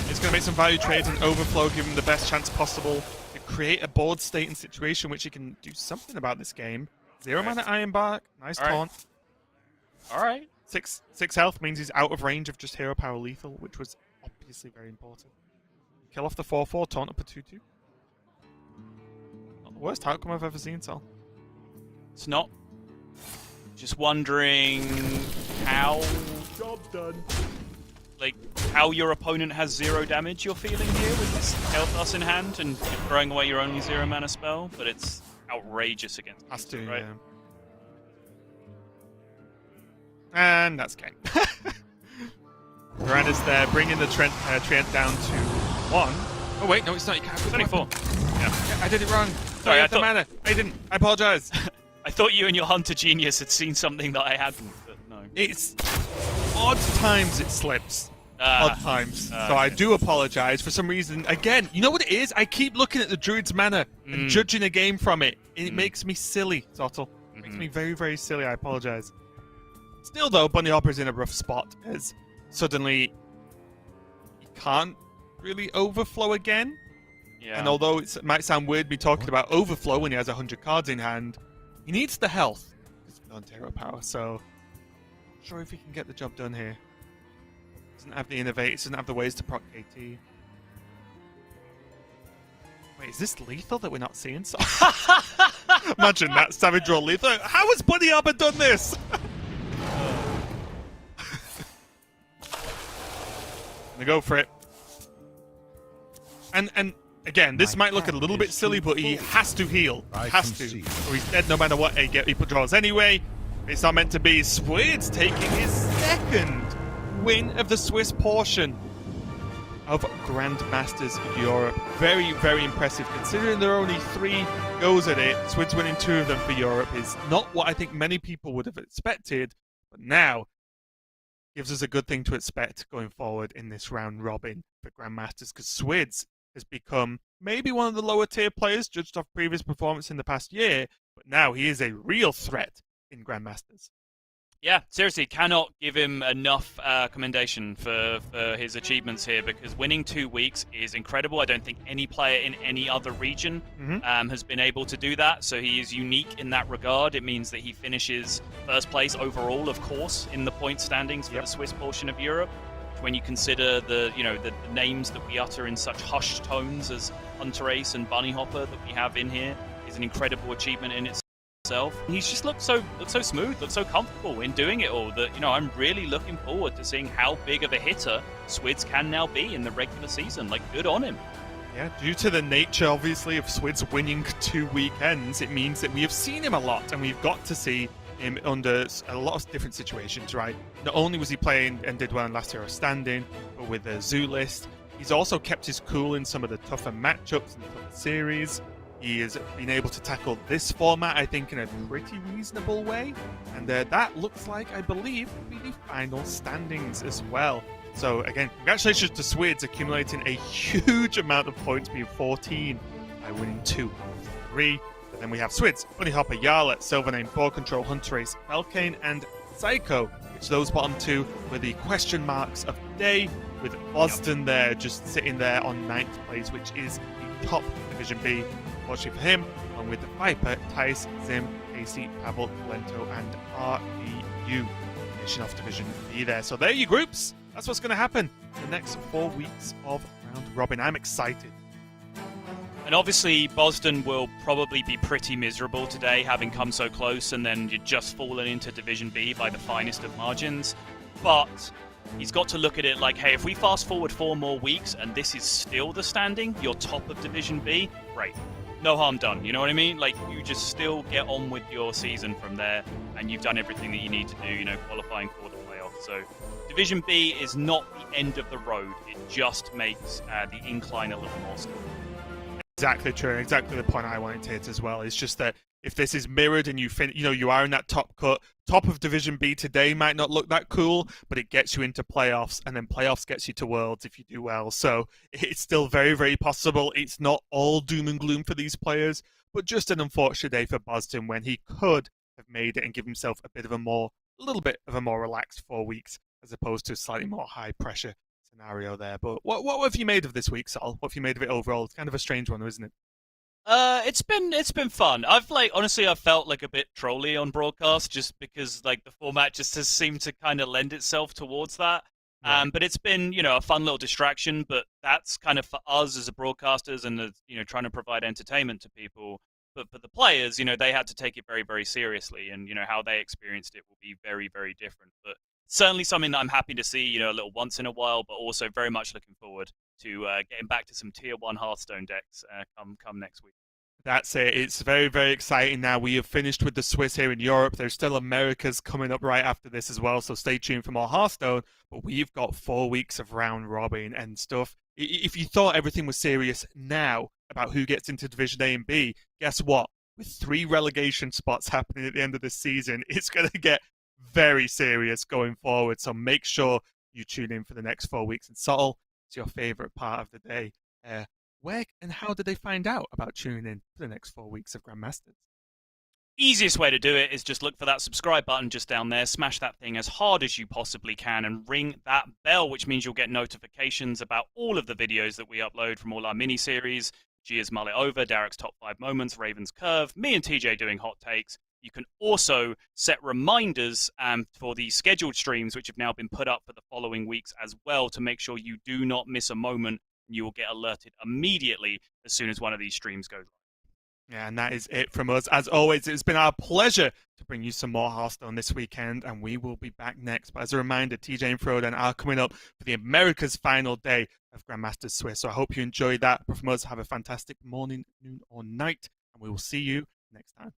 It's going to make some value trades and overflow, give him the best chance possible to create a board state and situation which he can do something about this game. 0 mana Iron Bark, nice taunt. Alright. 6 health means he's out of range of just hero power lethal, which was obviously very important. Kill off the 4/4, taunt up a 2/2. Not the worst outcome I've ever seen, Sal. It's not. Just wondering how... Job done. Like, how your opponent has 0 damage you're feeling here with this Kel'Thas in hand, and you're throwing away your only 0 mana spell, but it's outrageous against Has to, right? Yeah. And that's game. Miranda's there, bringing the Trent down to 1. Oh wait, no, it's not. You can't. It's only 4. Yeah, I did it wrong. Sorry, I the mana. I didn't. I apologize. I thought you and your Hunter Genius had seen something that I hadn't, but no. It's odd times it slips. Odd times. So I do apologize for some reason. Again, you know what it is? I keep looking at the Druid's mana and judging a game from it. It makes me silly, Zottel. It makes me very, very silly. I apologize. Still, though, Bunnyhoppor's in a rough spot as suddenly he can't really overflow again. Yeah. And although it might sound weird me talking about overflow when he has 100 cards in hand, he needs the health because of non-hero power. So, not sure if he can get the job done here. Doesn't have the innovators, doesn't have the ways to proc KT. Wait, is this lethal that we're not seeing? So imagine that, Savage Roll lethal. How has Bunnyhoppor done this? Gonna go for it. And again, this might look a little bit silly, but he has to heal. Has to. Or he's dead no matter what he draws anyway. It's not meant to be. Swidz taking his second win of the Swiss portion of Grandmasters Europe. Very, very impressive. Considering there are only 3 goes at it, Swidz winning 2 of them for Europe is not what I think many people would have expected. But now, gives us a good thing to expect going forward in this round robin for Grandmasters, because Swidz has become maybe one of the lower tier players judged off previous performance in the past year, but now he is a real threat in Grandmasters. Yeah, seriously, cannot give him enough commendation for his achievements here, because winning 2 weeks is incredible. I don't think any player in any other region has been able to do that, so he is unique in that regard. It means that he finishes first place overall, of course, in the point standings for the Swiss portion of Europe. When you consider the names that we utter in such hushed tones as Hunter Ace and Bunnyhoppor that we have in here is an incredible achievement in itself. He's just looked so smooth, looked so comfortable in doing it all that, I'm really looking forward to seeing how big of a hitter Swidz can now be in the regular season. Like, good on him. Yeah, due to the nature, obviously, of Swidz winning 2 weekends, it means that we have seen him a lot, and we've got to see him under a lot of different situations, right? Not only was he playing and did well in Last Hero Standing, but with the Zoo list, he's also kept his cool in some of the tougher matchups and the tougher series. He has been able to tackle this format, I think, in a pretty reasonable way. And that looks like, I believe, will be the final standings as well. So, again, congratulations to Swidz, accumulating a huge amount of points, being 14 by winning 2 of 3. But then we have Swidz, Bunnyhoppor, Yarlet, Silvername, Ball Control, Hunter Ace, Belkane, and Psycho, which those bottom 2 were the question marks of the day, with Boston there just sitting there on 9th place, which is the top Division B. Fortunately for him, along with the Viper, Tice, Zim, AC, Pavel, Lento, and RBU, finishing off Division B there. So there are your groups. That's what's going to happen the next 4 weeks of round robin. I'm excited. And obviously, Boston will probably be pretty miserable today, having come so close, and then you're just fallen into Division B by the finest of margins. But he's got to look at it like, hey, if we fast forward 4 more weeks and this is still the standing, you're top of Division B, great. No harm done, you know what I mean? Like, you just still get on with your season from there, and you've done everything that you need to do, you know, qualifying for the playoffs. So Division B is not the end of the road. It just makes the incline a little more steep. Exactly true. Exactly the point I wanted to hit as well. It's just that if this is mirrored and you are in that top of Division B today, might not look that cool, but it gets you into playoffs, and then playoffs gets you to Worlds if you do well. So it's still very, very possible. It's not all doom and gloom for these players, but just an unfortunate day for Boston when he could have made it and give himself a little bit of a more relaxed 4 weeks as opposed to a slightly more high pressure scenario there. But what have you made of this week, Sol? What have you made of it overall? It's kind of a strange one, isn't it? It's been fun. Honestly, I've felt like a bit trolly on broadcast just because like the format just has seemed to kind of lend itself towards that. Right. But it's been, you know, a fun little distraction, but that's kind of for us as a broadcasters and, you know, trying to provide entertainment to people. But for the players, you know, they had to take it very, very seriously, and, you know, how they experienced it will be very, very different. But certainly something that I'm happy to see, you know, a little once in a while, but also very much looking forward to getting back to some Tier 1 Hearthstone decks come next week. That's it. It's very, very exciting now. We have finished with the Swiss here in Europe. There's still Americas coming up right after this as well, so stay tuned for more Hearthstone. But we've got 4 weeks of round robin and stuff. If you thought everything was serious now about who gets into Division A and B, guess what? With 3 relegation spots happening at the end of the season, it's going to get very serious going forward. So make sure you tune in for the next 4 weeks. And Sol, it's your favorite part of the day. Where and how did they find out about tuning in for the next 4 weeks of Grandmasters? Easiest way to do it is just look for that subscribe button just down there, smash that thing as hard as you possibly can, and ring that bell, which means you'll get notifications about all of the videos that we upload from all our mini-series, Gia's Mullet Over, Derek's Top 5 Moments, Raven's Curve, me and TJ doing hot takes. You can also set reminders for the scheduled streams, which have now been put up for the following weeks as well, to make sure you do not miss a moment. You will get alerted immediately as soon as one of these streams goes live. Yeah, and that is it from us. As always, it's been our pleasure to bring you some more Hearthstone this weekend, and we will be back next. But as a reminder, TJ and Froden are coming up for the America's final day of Grandmasters Swiss. So I hope you enjoyed that. But from us, have a fantastic morning, noon, or night, and we will see you next time.